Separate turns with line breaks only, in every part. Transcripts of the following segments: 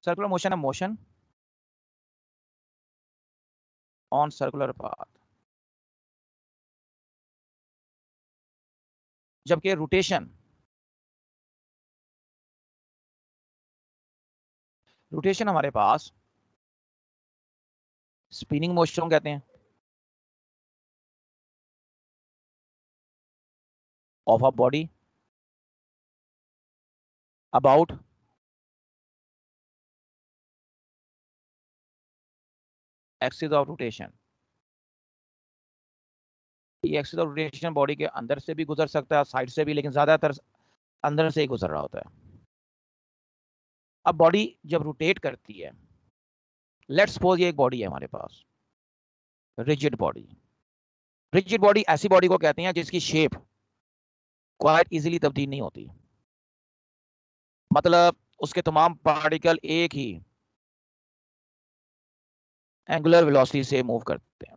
Circular motion है motion on circular path, जबकि rotation rotation हमारे पास स्पिनिंग मोशन कहते हैं of a body about axis of rotation. ये एक्सिस ऑफ रोटेशन बॉडी के अंदर से भी गुजर सकता है, साइड से भी, लेकिन ज्यादातर अंदर से ही गुजर रहा होता है। अब बॉडी जब रोटेट करती है, लेट्स सपोज ये एक बॉडी है हमारे पास, रिजिड बॉडी। रिजिड बॉडी ऐसी बॉडी को कहते हैं जिसकी शेप क्वाइट इजीली तब्दील नहीं होती, मतलब उसके तमाम पार्टिकल एक ही एंगुलर वेलोसिटी से मूव करते हैं।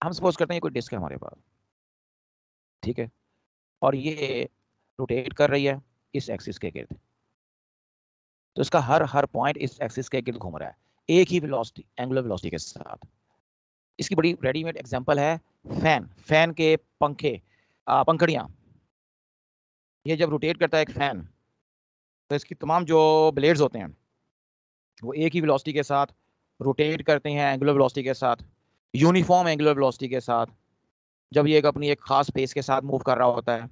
हम सपोज करते हैं कोई डिस्क है हमारे पास, ठीक है, और ये रोटेट कर रही है इस एक्सिस के गिर्द, तो इसका हर हर पॉइंट इस एक्सिस के गिर्द घूम रहा है एक ही वेलोसिटी, एंगुलर वेलोसिटी के साथ। इसकी बड़ी रेडीमेड एग्जांपल है फैन। फैन के पंखे, पंखड़ियां, ये जब रोटेट करता है एक फैन, तो इसकी तमाम जो ब्लेड्स होते हैं वो एक ही वेलोसिटी के साथ रोटेट करते हैं, एंगुलर वेलोसिटी के साथ, यूनिफॉर्म एंगुलर वेलोसिटी के साथ, जब ये एक अपनी एक खास पेस के साथ मूव कर रहा होता है।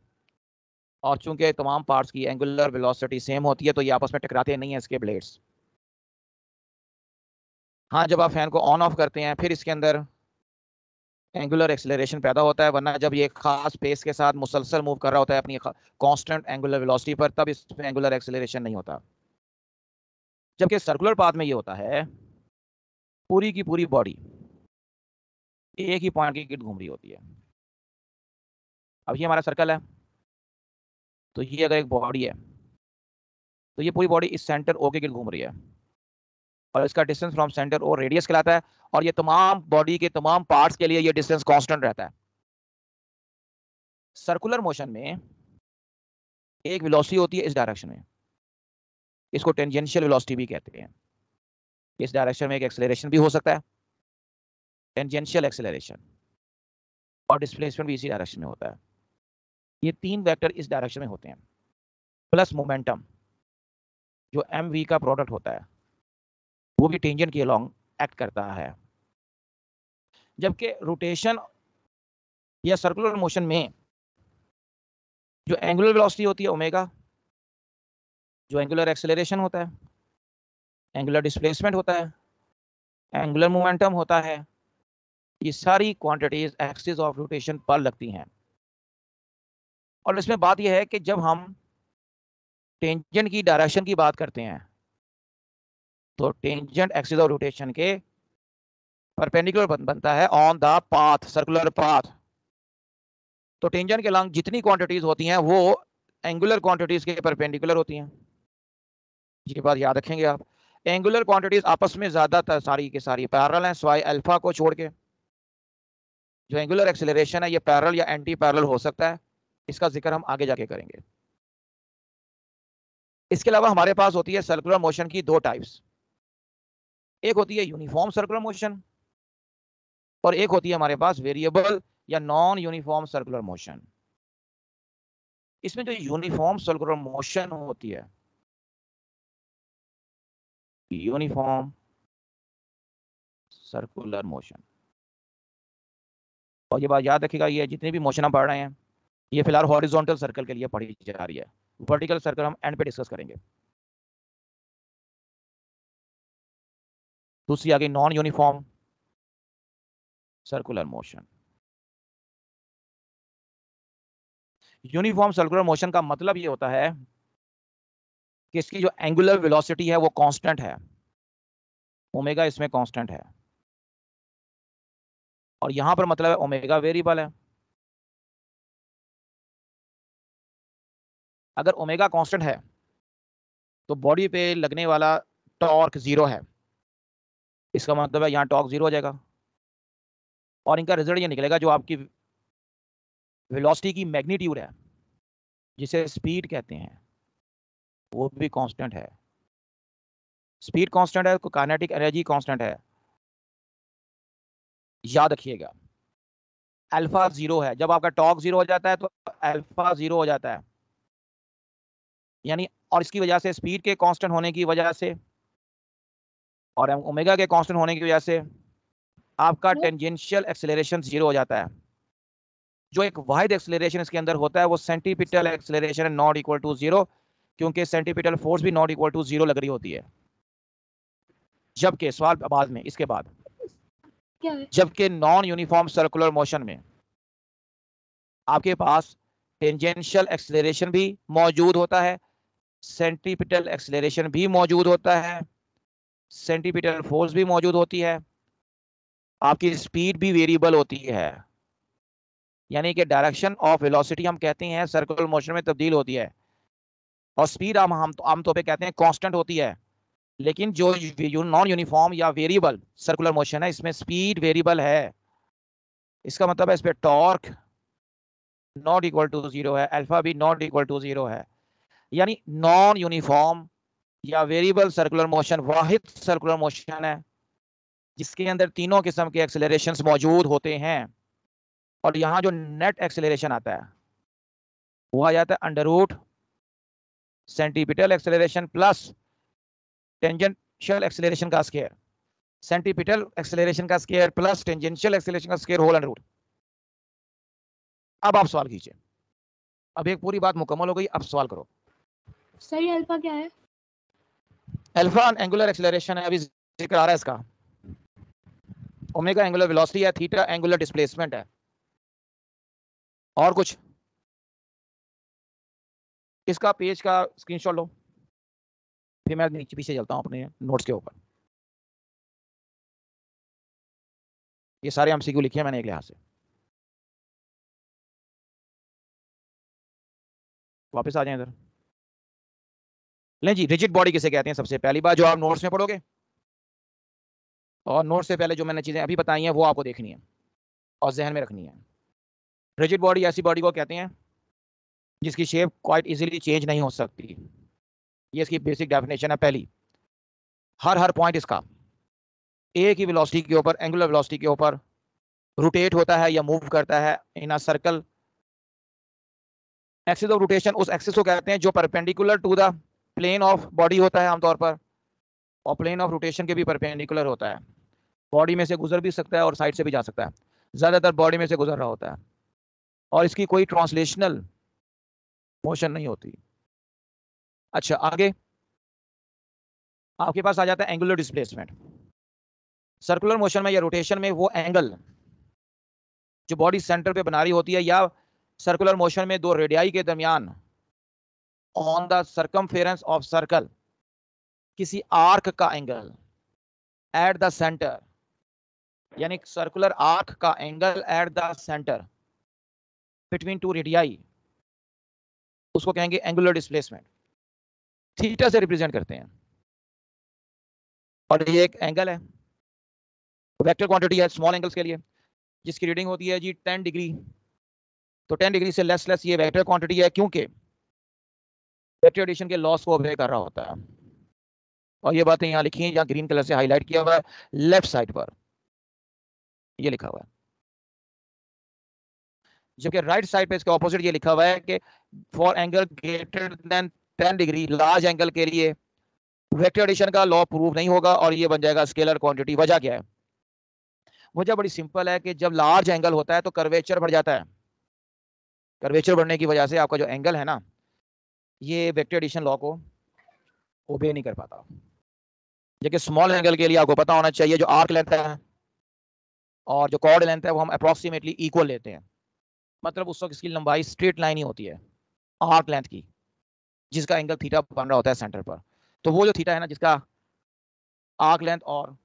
और चूंकि तमाम पार्ट्स की एंगुलर वेलोसिटी सेम होती है, तो ये आपस में टकराते नहीं है इसके ब्लेड्स। हाँ, जब आप फैन को ऑन ऑफ करते हैं, फिर इसके अंदर एंगुलर एक्सेलरेशन पैदा होता है, वरना जब ये खास पेस के साथ मुसलसल मूव कर रहा होता है अपनी कांस्टेंट एंगुलर वेलोसिटी पर, तब इसमें एंगुलर एक्सेलरेशन नहीं होता। जबकि सर्कुलर पाथ में ये होता है पूरी की पूरी बॉडी एक ही पॉइंट के गिर्द घूम रही होती है। अब ये हमारा सर्कल है, तो ये अगर एक बॉडी है, तो ये पूरी बॉडी इस सेंटर ओ के गिर्द घूम रही है, और इसका distance from centre O radius कहलाता है, और ये तमाम बॉडी के तमाम पार्ट्स के लिए ये डिस्टेंस कांस्टेंट रहता है। सर्कुलर मोशन में एक वेलोसिटी होती है इस डायरेक्शन में, इसको टेंजेंशियल वेलोसिटी भी कहते हैं। इस डायरेक्शन में एक एक्सेलरेशन भी हो सकता है, टेंजेंशियल एक्सेलरेशन, और डिस्प्लेसमेंट भी इसी डायरेक्शन में होता है। ये तीन वेक्टर इस डायरेक्शन में होते हैं, प्लस मोमेंटम जो एम वी का प्रोडक्ट होता है, वो भी टेंजेंट के अलोंग एक्ट करता है। जबकि रोटेशन या सर्कुलर मोशन में जो एंगुलर वेलोसिटी होती है ओमेगा, जो एंगुलर एक्सेलरेशन होता है, एंगुलर डिस्प्लेसमेंट होता है, एंगुलर मोमेंटम होता है, ये सारी क्वांटिटीज एक्सिस ऑफ रोटेशन पर लगती हैं। और इसमें बात यह है कि जब हम टेंजेंट की डायरेक्शन की बात करते हैं, तो टेंजेंट एक्सिस ऑफ रोटेशन के परपेंडिकुलर बनता है on the path, circular path. तो टेंजेंट के लॉन्ग जितनी क्वांटिटीज होती हैं वो एंगुलर क्वांटिटीज के परपेंडिकुलर होती हैं। ये बात याद रखेंगे आप। एंगुलर क्वांटिटीज आपस में ज्यादातर सारी की सारी पैरेलल हैं, स्वाई अल्फा को छोड़ के। जो एंगुलर एक्सेलरेशन है ये पैरेलल या एंटी पैरेलल हो सकता है, इसका जिक्र हम आगे जाके करेंगे। इसके अलावा हमारे पास होती है सर्कुलर मोशन की दो टाइप्स, एक होती है यूनिफॉर्म सर्कुलर मोशन, और एक होती है हमारे पास वेरिएबल या नॉन यूनिफॉर्म सर्कुलर मोशन। इसमें जो यूनिफॉर्म सर्कुलर मोशन होती है, यूनिफॉर्म सर्कुलर मोशन, और ये बात याद रखिएगा, ये जितने भी मोशन हम पढ़ रहे हैं ये फिलहाल हॉरिजॉन्टल सर्कल के लिए पढ़ी जा रही है, वर्टिकल सर्कल हम एंड पे डिस्कस करेंगे। दूसरी आ गई non uniform circular motion. Uniform circular motion का मतलब ये होता है कि इसकी जो एंगुलर वेलोसिटी है वो कांस्टेंट है, ओमेगा इसमें कांस्टेंट है, और यहां पर मतलब है ओमेगा वेरिएबल है। अगर ओमेगा कांस्टेंट है तो बॉडी पे लगने वाला टॉर्क जीरो है, इसका मतलब है यहाँ टॉर्क जीरो हो जाएगा, और इनका रिजल्ट ये निकलेगा जो आपकी वेलोसिटी की मैग्नीट्यूड है, जिसे स्पीड कहते हैं, वो भी कांस्टेंट है। स्पीड कांस्टेंट है तो काइनेटिक एनर्जी कांस्टेंट है, याद रखिएगा। अल्फा 0 है, जब आपका टॉर्क 0 हो जाता है तो अल्फा 0 हो जाता है, यानी और इसकी वजह से स्पीड के कांस्टेंट होने की वजह से और ओमेगा के कांस्टेंट होने की वजह से आपका टेंजेंशियल एक्सेलरेशन 0 हो जाता है। जो एक वाहिद एक्सेलरेशन इसके अंदर होता है वो सेंटीपिटल एक्सेलरेशन है, नॉट इक्वल टू 0, क्योंकि सेंटीपिटल फोर्स भी नॉट इक्वल टू 0 लग रही होती है। जबकि सवाल बाद में इसके बाद
क्या है?
जबकि नॉन यूनिफॉर्म सर्कुलर मोशन में आपके पास टेंजेंशियल एक्सेलरेशन भी मौजूद होता है, सेंटीपिटल एक्सेलरेशन भी मौजूद होता है, सेंटीपिटल फोर्स भी मौजूद होती है, आपकी स्पीड भी वेरिएबल होती है, यानी कि डायरेक्शन ऑफ वेलोसिटी हम कहते हैं सर्कुलर मोशन में तब्दील होती है, और स्पीड हम आमतौर पे कहते हैं कांस्टेंट होती है। लेकिन जो नॉन यूनिफॉर्म या वेरिएबल सर्कुलर मोशन है इसमें स्पीड वेरिएबल है। इसका मतलब है इस पे टॉर्क नॉट इक्वल टू 0 है, अल्फा भी नॉट इक्वल टू 0 है, यानी नॉन यूनिफॉर्म या वेरिएबल सर्कुलर मोशन वाहिद सर्कुलर मोशन है जिसके अंदर तीनों किस्म के एक्सेलरेशंस मौजूद होते हैं। और यहाँ जो नेट एक्सेलरेशन आता है वो आ जाता है under root centripetal acceleration plus tangential acceleration का स्क्वायर, सेंटीपिटल एक्सेलरेशन का स्क्वायर प्लस टेंजेंशियल एक्सेलरेशन का स्क्वायर होल अंडर रूट। अब आप सवाल कीजिए, अब एक पूरी बात मुकम्मल हो गई, अब सवाल करो।
सही अल्फा क्या है?
अल्फा एंगुलर एक्सेलरेशन है, अभी जिक्र आ रहा है इसका। ओमेगा एंगुलर वेलोसिटी है, थीटा एंगुलर डिस्प्लेसमेंट है। और कुछ? इसका पेज का स्क्रीनशॉट लो, फिर मैं नीचे पीछे चलता हूं अपने नोट्स के ऊपर। ये सारे एमसीक्यू लिखे हैं मैंने एक लिहाज से। वापस आ जाए इधर। लें जी, रिजिड बॉडी किसे कहते हैं? सबसे पहली बात जो आप नोट्स में पढ़ोगे, और नोट्स से पहले जो मैंने चीजें अभी बताई हैं वो आपको देखनी है और जहन में रखनी है। रिजिड बॉडी ऐसी बॉडी को कहते हैं जिसकी शेप क्वाइट इजीली चेंज नहीं हो सकती। ये इसकी बेसिक डेफिनेशन है पहली। हर पॉइंट इसका एक ही वेलोसिटी के ऊपर, एंगुलर वेलोसिटी के ऊपर रोटेट होता है या मूव करता है in a circle. Axis of rotation उस एक्सिस को कहते हैं जो perpendicular to the plane of body होता है आमतौर पर, और प्लेन ऑफ रोटेशन के भी परपेंडिकुलर होता है। बॉडी में से गुजर भी सकता है और साइड से भी जा सकता है, ज्यादातर बॉडी में से गुजर रहा होता है, और इसकी कोई ट्रांसलेशनल मोशन नहीं होती। अच्छा, आगे आपके पास आ जाता है एंगुलर डिस्प्लेसमेंट। सर्कुलर मोशन में या रोटेशन में वो एंगल जो बॉडी सेंटर पे बना रही होती है, या सर्कुलर मोशन में दो रेडियाई के दरमियान on the circumference of circle किसी आर्क का एंगल एट द सेंटर, यानी सर्कुलर आर्क का angle at the centre between two radii, उसको कहेंगे एंगुलर डिस्प्लेसमेंट। थीटा से रिप्रेजेंट करते हैं, और ये एक एंगल है, वेक्टर क्वांटिटी है स्मॉल एंगल्स के लिए, जिसकी रीडिंग होती है जी 10 डिग्री। तो 10 डिग्री से लेस ये वेक्टर क्वांटिटी है, क्योंकि वेक्टर एडिशन के लॉस को ओबे कर रहा होता है। और ये बातें यहाँ लिखी हैं, जहाँ ग्रीन कलर से हाईलाइट किया हुआ है लेफ्ट साइड पर, ये लिखा हुआ है। जबकि राइट साइड पे इसके ऑपोजिट ये लिखा हुआ है कि for angle greater than 10 degree large angle के लिए वेक्टर एडिशन का लॉ प्रूव नहीं होगा, और ये बन जाएगा स्केलर क्वांटिटी। वजह क्या है? वजह बड़ी सिंपल है कि जब लार्ज एंगल होता है तो कर्वेचर बढ़ जाता है। कर्वेचर बढ़ने की वजह से आपका जो एंगल है ना, ये वेक्टर एडिशन लॉ को ओबे नहीं कर पाता। जबकि स्मॉल एंगल के लिए आपको पता होना चाहिए जो आर्क लेंथ है और जो कॉर्ड लेंथ है वो हम अप्रोक्सीमेटली इक्वल लेते हैं। मतलब उस वक्त इसकी लंबाई स्ट्रेट लाइन ही होती है आर्क लेंथ की, जिसका एंगल थीटा बन रहा होता है सेंटर पर। तो वो जो थीटा है ना, जिसका आर्क लेंथ और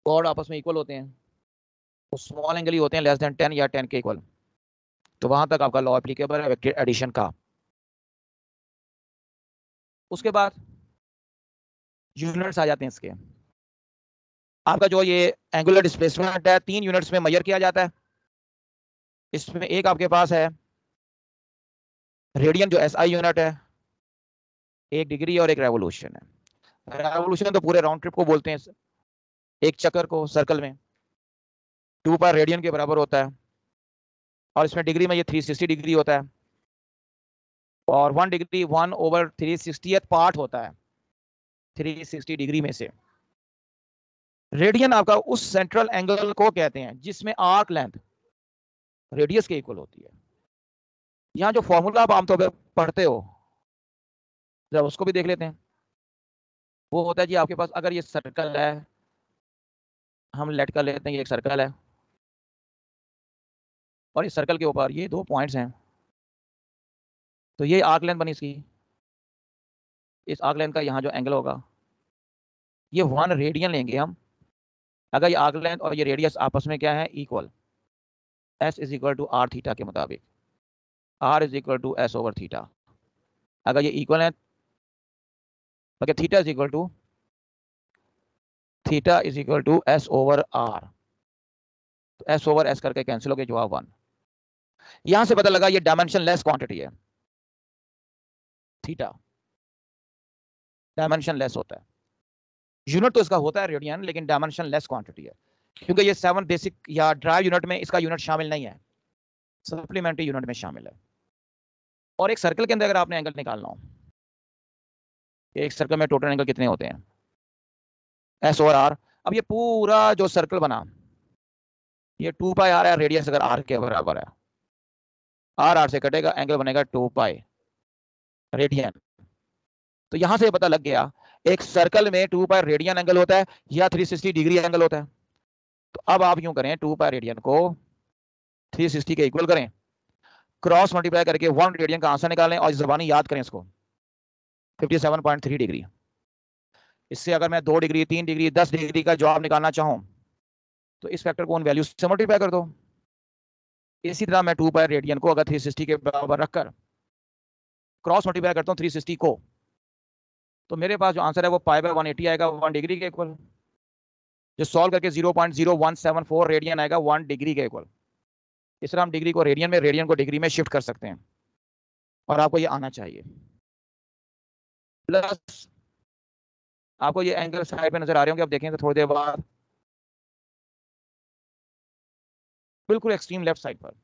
कॉर्ड आपस में इक्वल होते हैं, वो स्मॉल एंगल ही होते हैं, लेस देन 10 या 10 के इक्वल। तो वहां तक आपका लॉ एप्लीकेबल है वेक्टर एडिशन का। उसके बाद यूनिट्स आ जाते हैं इसके। आपका जो ये एंगुलर डिस्प्लेसमेंट है 3 यूनिट्स में मेजर किया जाता है। इसमें एक आपके पास है रेडियन जो एसआई यूनिट है, एक डिग्री और एक रेवोल्यूशन है। रेवोल्यूशन तो पूरे राउंड ट्रिप को बोलते हैं, एक चक्कर को सर्कल में 2 पाई रेडियन के बराबर होता है, और इसमें डिग्री में ये 360 डिग्री होता है, और 1 डिग्री 1/360th पार्ट होता है 360 डिग्री में से। रेडियन आपका उस सेंट्रल एंगल को कहते हैं जिसमें आर्क लेंथ रेडियस के इक्वल होती है। यहाँ जो फॉर्मूला आप आमतौर पर पढ़ते हो, जब उसको भी देख लेते हैं। वो होता है जी, आपके पास अगर ये सर्कल है, हम लेट कर लेते हैं ये एक सर्कल है, और इस सर्कल के ऊपर ये 2 पॉइंट्स हैं, तो ये आर्क लेंथ बनी इसकी। इस आर्क लेंथ का यहाँ जो एंगल होगा ये 1 रेडियन लेंगे हम। अगर ये आर्क लेंथ और ये रेडियस आपस में क्या है, equal, s is equal to r theta के मुताबिक, r is equal to s over theta. अगर ये इक्वल है तो theta is equal to s over r, तो s ओवर s करके कैंसिल हो गया, जवाब 1। यहां से पता लगा ये डायमेंशन लेस क्वांटिटी है, थीटा डायमेंशन लेस होता है। यूनिट तो इसका होता है रेडियन, लेकिन डायमेंशन लेस क्वांटिटी है, क्योंकि ये 7 बेसिक या ड्राइव यूनिट में इसका यूनिट शामिल नहीं है, सप्लीमेंट्री यूनिट में शामिल है। और एक सर्कल के अंदर अगर आपने एंगल निकालना हो, एक सर्कल में टोटल एंगल कितने होते हैं, s ओवर r। अब ये पूरा जो सर्कल बना, ये 2 पाई r है, रेडियस अगर r के बराबर है, r से कटेगा, एंगल बनेगा 2 पाई रेडियन। तो यहां से पता लग गया एक सर्कल में 2 पाई रेडियन एंगल होता है या 360 डिग्री एंगल होता है। तो अब आप यूं करें, 2 पाई रेडियन को 360 के इक्वल करें, क्रॉस मल्टीप्लाई करके 1 रेडियन का आंसर निकालें, और ज़बानी याद करें इसको, 57.3 डिग्री। इससे अगर मैं 2 डिग्री 3 डिग्री 10 डिग्री का जवाब निकालना चाहूं तो इस फैक्टर को उन वैल्यू से मल्टीप्लाई कर दो। इसी तरह मैं 2 पाई रेडियन को अगर 360 के बराबर रखकर क्रॉस मल्टीप्लाई करता हूं 360 को, तो मेरे पास जो आंसर है वो π/180 आएगा, 1 डिग्री के इक्वल। जो सॉल्व करके 0.0174 रेडियन आएगा 1 डिग्री के इक्वल। इस तरह हम डिग्री को रेडियन में, रेडियन को डिग्री में शिफ्ट कर सकते हैं, और आपको ये आना चाहिए। प्लस आपको ये एंगल साइड पे नजर आ रहे होंगे, अब देखें तो थोड़ी देर बाद बिल्कुल एक्सट्रीम लेफ्ट साइड पर।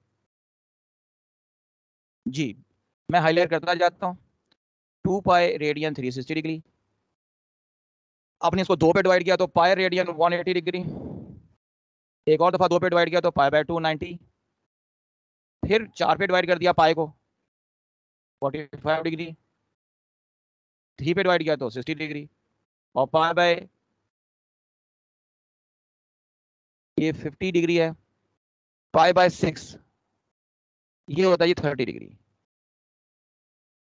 जी मैं हाईलाइट करता जाता हूँ, 2 पाई रेडियन 360 डिग्री, आपने इसको 2 पे डिवाइड किया तो पाई रेडियन 180 डिग्री, एक और दफा 2 पे डिवाइड किया तो π/2 90, फिर 4 पे डिवाइड कर दिया पाई को 45 डिग्री, 3 पे डिवाइड किया तो 60 डिग्री, और π/, ये 50 डिग्री है, π/6 ये होता है 30 डिग्री।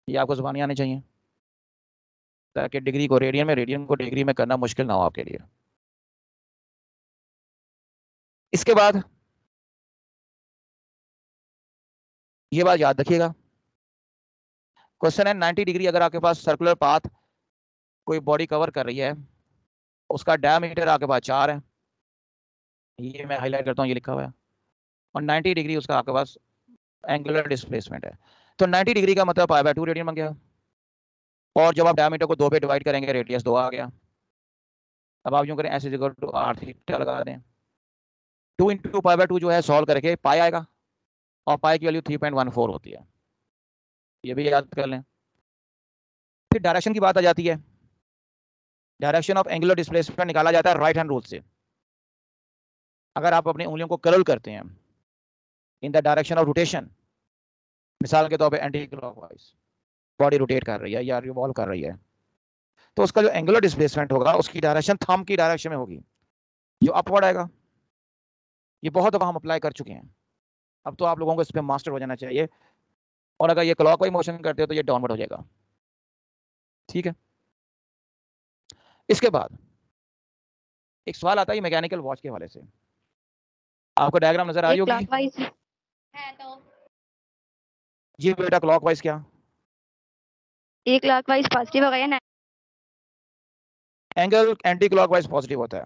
ये आपको ज़बानी आनी चाहिए ताकि डिग्री को रेडियन में, रेडियन को डिग्री में करना मुश्किल ना हो आपके लिए। इसके बाद ये बात याद रखिएगा, क्वेश्चन है 90 डिग्री अगर आपके पास सर्कुलर पाथ कोई बॉडी कवर कर रही है, उसका डायमीटर आपके पास 4 है, ये मैं हाईलाइट करता हूँ, ये लिखा हुआ है, और 90 डिग्री उसका आपके पास एंगुलर डिस्प्लेसमेंट है, तो 90 डिग्री का मतलब π/2 रेडियन बन गया। और जब आप डायमीटर को 2 पे डिवाइड करेंगे, रेडियस 2 आ गया। अब आप यूं करें, s = r थीटा लगा दें, 2 × π/2 जो है सॉल्व करके पाई आएगा, और पाई की वैल्यू 3.14 होती है, ये भी याद कर लें। फिर डायरेक्शन की बात आ जाती है, डायरेक्शन ऑफ एंगुलर डिस्प्लेसमेंट निकाला जाता है राइट हैंड रूल से। अगर आप अपनी उंगलियों को कर्ल करते हैं in the direction of rotation, मिसाल के तौर पे एंटी क्लॉकवाइज बॉडी रोटेट कर रही है या रिवॉल्व कर रही है, तो उसका जो एंगुलर डिस्प्लेसमेंट होगा उसकी डायरेक्शन थंब की डायरेक्शन में होगी, जो अपवर्ड आएगा। ये बहुत दफा हम अप्लाई कर चुके हैं, अब तो आप लोगों को इस पर मास्टर हो जाना चाहिए। और अगर ये क्लॉकवाइज मोशन करते हो तो ये डाउनवर्ड हो जाएगा, ठीक है। इसके बाद एक सवाल आता है मैकेनिकल वॉच के हवाले से, आपको डायग्राम नजर आ रही होगी
क्लॉकवाइज है तो
जी बेटा, क्लॉकवाइज क्या,
ये क्लॉकवाइज पॉजिटिव हो गया ना,
एंगल एंटी क्लॉकवाइज पॉजिटिव होता है,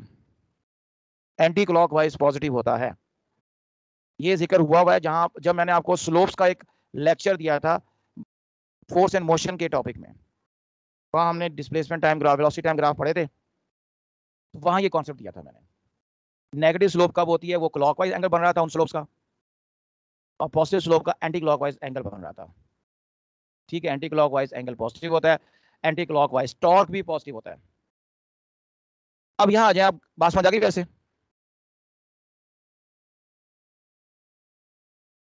एंटी क्लॉकवाइज पॉजिटिव होता है। ये जिक्र हुआ है जहां, जब मैंने आपको स्लोप्स का एक लेक्चर दिया था फोर्स एंड मोशन के टॉपिक में, वहाँ हमने displacement time graph, velocity time graph पढ़े थे, तो वहाँ ये कॉन्सेप्ट दिया था मैंने। नेगेटिव स्लोप कब होती है, वो क्लॉकवाइज एंगल बन रहा था उन स्लोप्स का, और पॉजिटिव स्लोप का एंटी क्लॉकवाइज एंगल बन रहा था। ठीक है, एंटी क्लॉकवाइज एंगल पॉजिटिव होता है, एंटी क्लॉकवाइज टॉर्क भी पॉजिटिव होता है। अब यहाँ आ जाए, आप बात समझ आ गई वैसे।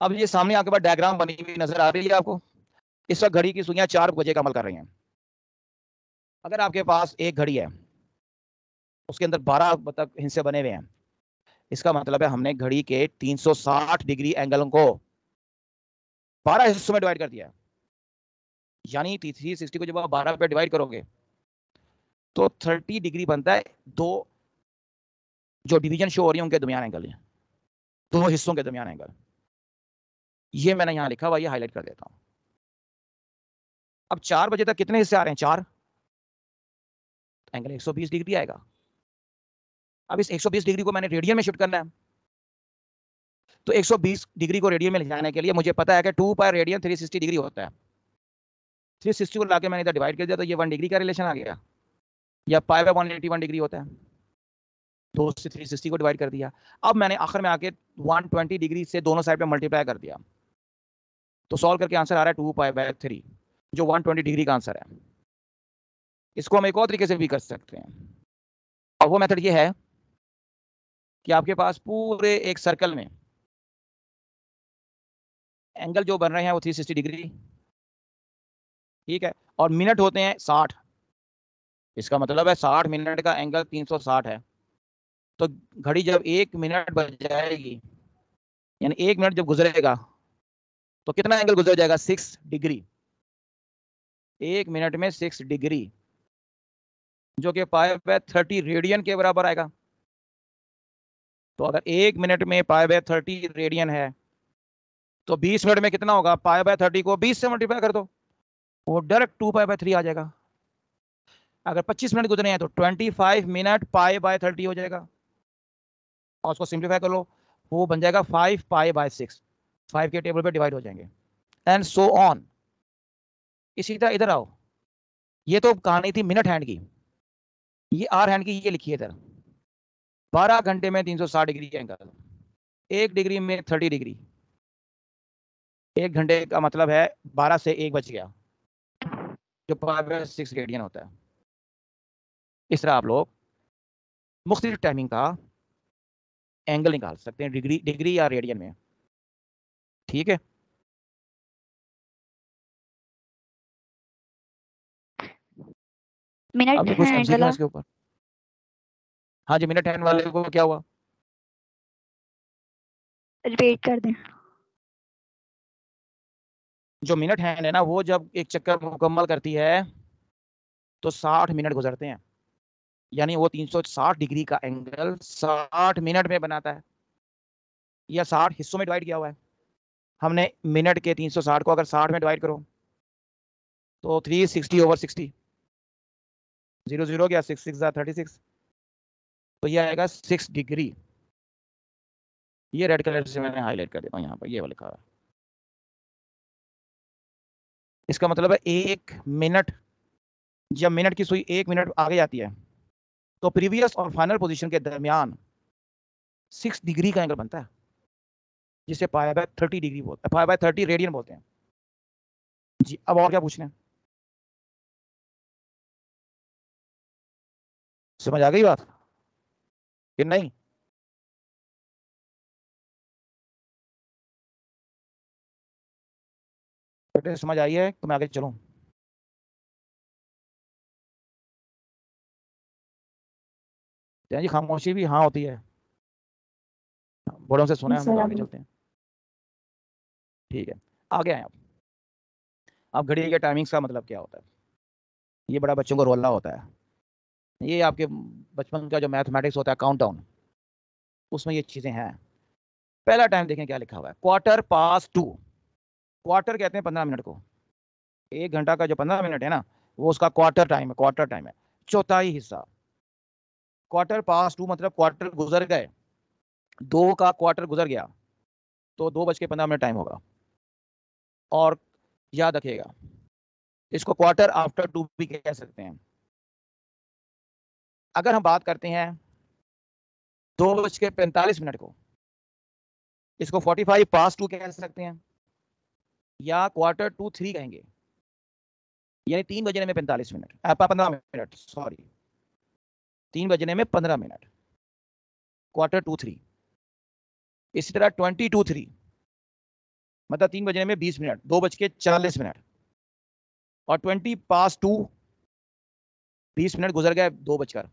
अब ये सामने आपके पास डायग्राम बनी हुई नजर आ रही है आपको। इस वक्त घड़ी की सुइयां 4 बजे का अमल कर रही हैं। अगर आपके पास एक घड़ी है, उसके अंदर 12 तक हिस्से बने हुए हैं, इसका मतलब है हमने घड़ी के 360 डिग्री एंगलों को 12 हिस्सों में डिवाइड कर दिया है। यानी 360 को जब आप 12 पे डिवाइड करोगे तो 30 डिग्री बनता है। दो जो डिवीजन शो हो रही है उनके दरमियान एंगल है, दो हिस्सों के दरमियान एंगल। ये मैंने यहां लिखा हुआ, ये हाईलाइट कर देता हूं। अब 4 बजे तक कितने हिस्से आ रहे हैं, 4, एंगल 120 डिग्री आएगा। अब इस 120 डिग्री को मैंने रेडियन में शिफ्ट करना है, तो 120 डिग्री को रेडियन में ले जाने के लिए मुझे पता है कि 2 पाई रेडियन 360 डिग्री होता है। 360 को लाके मैंने इधर डिवाइड कर दिया, तो ये 1 डिग्री का रिलेशन आ गया, या पाई बाय 181 डिग्री होता है। 2 से 360 को डिवाइड कर दिया। अब मैंने आखिर में आके 120 डिग्री से दोनों साइड पे मल्टीप्लाई कर दिया, तो सॉल्व करके आंसर आ रहा है 2 पाई बाय 3, जो 120 डिग्री का आंसर है। इसको हम एक और तरीके से भी कर सकते हैं, और वो मेथड ये है कि आपके पास पूरे एक सर्कल में एंगल जो बन रहे हैं वो 360 डिग्री, ठीक है, और मिनट होते हैं 60। इसका मतलब है 60 मिनट का एंगल 360 है। तो घड़ी जब 1 मिनट बज जाएगी, यानी 1 मिनट जब गुजरेगा, तो कितना एंगल गुजर जाएगा, 6 डिग्री। 1 मिनट में 6 डिग्री, जो कि पाई बाय 30 रेडियन के बराबर आएगा। तो अगर 1 मिनट में पाई बाय 30 रेडियन है, तो 20 मिनट में कितना होगा, पाई बाय 30 को 20 से मल्टीप्लाई कर दो, वो डायरेक्ट 2 पाई बाय 3 आ जाएगा। अगर 25 मिनट गुजरे हैं तो 25 मिनट पाई बाय 30 हो जाएगा, और उसको सिंप्लीफाई कर लो, वो बन जाएगा 5 पाई बाय 6। 5 के टेबल पे डिवाइड हो जाएंगे, एंड सो ऑन। इसी तरह इधर आओ, ये तो कहानी थी मिनट हैंड की, ये आर हैंड की ये लिखिए इधर। 12 घंटे में 360 डिग्री एंगल, 1 डिग्री में 30 डिग्री। 1 घंटे का मतलब है 12 से 1 बच गया, जो पाई बाय 6 रेडियन होता है। इस तरह आप लोग मुख्तलिफ टाइमिंग का एंगल निकाल सकते हैं, डिग्री डिग्री या रेडियन में। ठीक है,
मिनट
अभी कुछ
हैंड
एमसीक्यू है
वाला
इसके ऊपर। हाँ जी, मिनट हैंड वाले को क्या हुआ,
रिपीट कर दें।
जो मिनट हैंड है ना, वो जब एक चक्कर मुकम्मल करती है तो 60 मिनट गुजरते हैं, यानी वो 360 डिग्री का एंगल 60 मिनट में बनाता है, या 60 हिस्सों में डिवाइड किया हुआ है हमने। मिनट के 360 को अगर 60 में डिवाइड करो तो 360/60, 0 गया, 6 6 36, तो ये आएगा 6 डिग्री। ये रेड कलर से मैंने हाईलाइट कर देता हूँ यहाँ पर, ये वाला लिखा हुआ है। इसका मतलब है 1 मिनट, जब मिनट की सुई 1 मिनट आगे जाती है, तो प्रीवियस और फाइनल पोजीशन के दरमियान 6 डिग्री का एंगल बनता है, जिसे पाई बाय 30 डिग्री बोलते हैं, पाई बाय 30 रेडियन बोलते हैं जी। अब और क्या पूछना है, समझ आ गई बात कि नहीं? बेटे समझ आई है तो मैं आगे चलूं? जी खामोशी भी हाँ होती है, बड़ों से सुना है हमने, तो आगे चलते हैं। ठीक है, आगे आए आप। अब घड़ी के टाइमिंग्स का मतलब क्या होता है, ये बड़ा बच्चों को रोला होता है। ये आपके बचपन का जो मैथमेटिक्स होता है, काउंटडाउन, उसमें ये चीजें हैं। पहला टाइम देखें क्या लिखा हुआ है, 2:15। क्वार्टर कहते हैं 15 मिनट को। 1 घंटा का जो 15 मिनट है ना, वो उसका क्वार्टर टाइम है, क्वार्टर टाइम है, चौथाई हिस्सा। 2:15 मतलब क्वार्टर गुजर गए, 2 का क्वार्टर गुजर गया, तो 2:15 टाइम होगा। और याद रखिएगा, इसको क्वार्टर आफ्टर 2 भी कह सकते हैं। अगर हम बात करते हैं 2:45 को, इसको 45 पास 2 कह सकते हैं, या क्वार्टर टू 3 कहेंगे, यानी 3 बजने में 45 मिनट, 15 मिनट, सॉरी, 3 बजने में 15 मिनट, क्वार्टर टू 3। इसी तरह 20 to 3 मतलब 3 बजने में 20 मिनट, 2:40 और 20 पास 2, 20 मिनट गुजर गए 2 बजकर।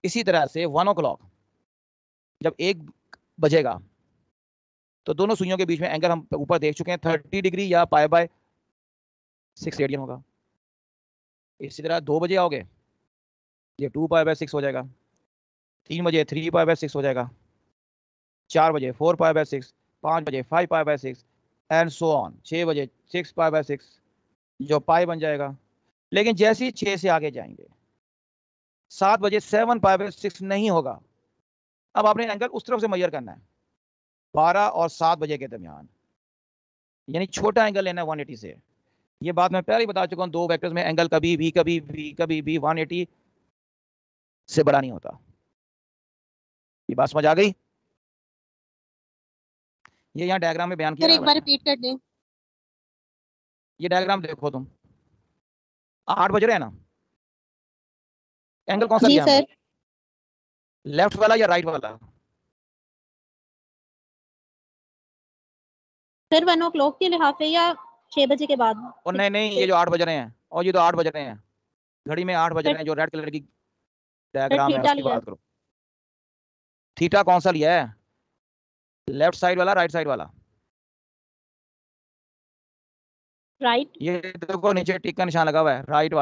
इसी तरह से 1 o'clock जब 1 बजेगा, तो दोनों सुइयों के बीच में एंगल हम ऊपर देख चुके हैं, 30 डिग्री या π/6 रेडियन होगा। इसी तरह 2 बजे आओगे, ये 2π/6 हो जाएगा, 3 बजे 3π/6 हो जाएगा, 4 बजे 4π/6, 5 बजे 5π/6 एंड सो ऑन, 6 बजे 6π/6 जो पाई बन जाएगा। लेकिन जैसे ही 6 से आगे जाएंगे, 7 बजे 7π/6 नहीं होगा। अब आपने एंगल उस तरफ से मेजर करना है, 12 और 7 बजे के दरमियान, यानी छोटा एंगल लेना है 180 से। ये बात मैं पहले ही बता चुका हूं, 2 वेक्टर्स में एंगल कभी भी 180 से बड़ा नहीं होता। ये बात समझ आ गई? ये यहाँ डायग्राम में बयान किया
सर एक बार रिपीट कर दें।
ये डायग्राम देखो तुम, 8 बज रहे हैं ना, एंगल कौन सा
जी
लिया
सर।
लेफ्ट वाला या राइट वाला?
सर 1 o'clock के लिहाज से या 6 बजे के बाद?
और नहीं, ये जो 8 बज रहे हैं, और ये तो 8 बज रहे हैं, घड़ी में 8 बज रहे हैं, जो रेड कलर की डायग्राम है
थीटा
उसकी
लिया।
बात करो। थीटा कौन सा लिया है, लेफ्ट साइड वाला राइट साइड वाला?
राइट।
ये देखो नीचे टिक का निशान लगा हुआ है, राइट